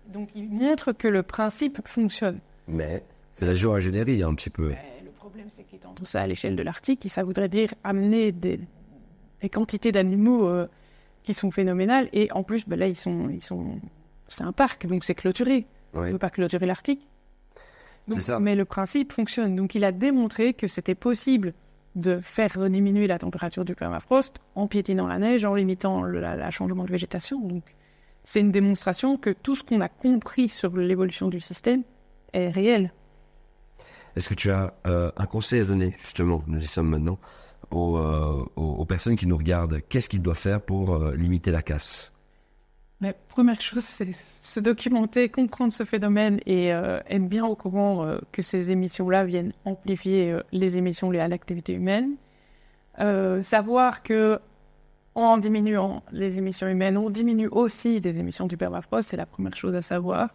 Donc il montre que le principe fonctionne. Mais c'est la géo-ingénierie un petit peu. Le problème, c'est qu'étant tout ça à l'échelle de l'Arctique, ça voudrait dire amener des quantités d'animaux qui sont phénoménales. Et en plus, là, c'est un parc, donc c'est clôturé. On ne peut pas clôturer l'Arctique. Donc, c'est ça. Mais le principe fonctionne. Donc il a démontré que c'était possible de faire diminuer la température du permafrost en piétinant la neige, en limitant le changement de végétation. Donc c'est une démonstration que tout ce qu'on a compris sur l'évolution du système est réel. Est-ce que tu as un conseil à donner, justement, nous y sommes maintenant, aux personnes qui nous regardent? Qu'est-ce qu'ils doivent faire pour limiter la casse? La première chose, c'est se documenter, comprendre ce phénomène et être bien au courant que ces émissions-là viennent amplifier les émissions liées à l'activité humaine. Savoir que en diminuant les émissions humaines, on diminue aussi des émissions du permafrost, c'est la première chose à savoir.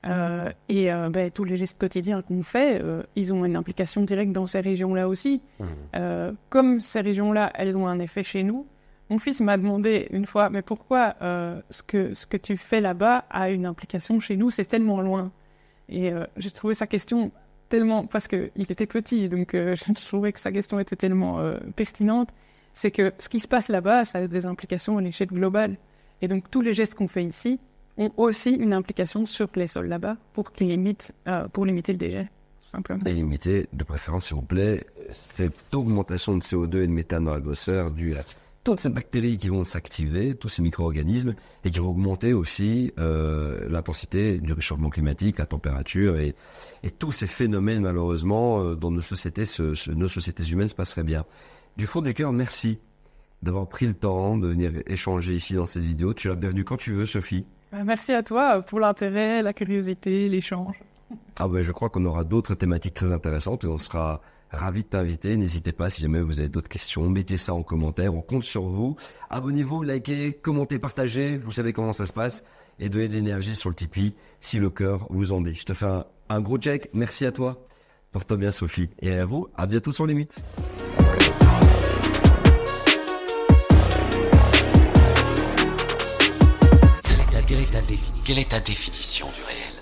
Tous les gestes quotidiens qu'on fait, ils ont une implication directe dans ces régions-là aussi. Comme ces régions-là, elles ont un effet chez nous, mon fils m'a demandé une fois, mais pourquoi ce que tu fais là-bas a une implication chez nous, c'est tellement loin. Et j'ai trouvé sa question tellement, parce qu'il était petit, donc je trouvais que sa question était tellement pertinente, c'est que ce qui se passe là-bas, ça a des implications à l'échelle globale. Et donc tous les gestes qu'on fait ici ont aussi une implication sur les sols là-bas pour limiter le déchet, tout simplement. Et limiter, de préférence s'il vous plaît, cette augmentation de CO2 et de méthane dans l'atmosphère due à toutes ces bactéries qui vont s'activer, tous ces micro-organismes, et qui vont augmenter aussi l'intensité du réchauffement climatique, la température, et tous ces phénomènes, malheureusement, dont nos sociétés humaines se passeraient bien. Du fond du cœur, merci d'avoir pris le temps de venir échanger ici dans cette vidéo. Tu es la bienvenue quand tu veux, Sophie. Merci à toi pour l'intérêt, la curiosité, l'échange. Je crois qu'on aura d'autres thématiques très intéressantes et on sera ravis de t'inviter. N'hésitez pas, si jamais vous avez d'autres questions, mettez ça en commentaire, on compte sur vous. Abonnez-vous, likez, commentez, partagez, vous savez comment ça se passe, et donnez de l'énergie sur le Tipeee si le cœur vous en dit. Je te fais un gros check, merci à toi, porte-toi bien Sophie, et à vous, à bientôt sur Limite. Quelle est ta définition du réel ?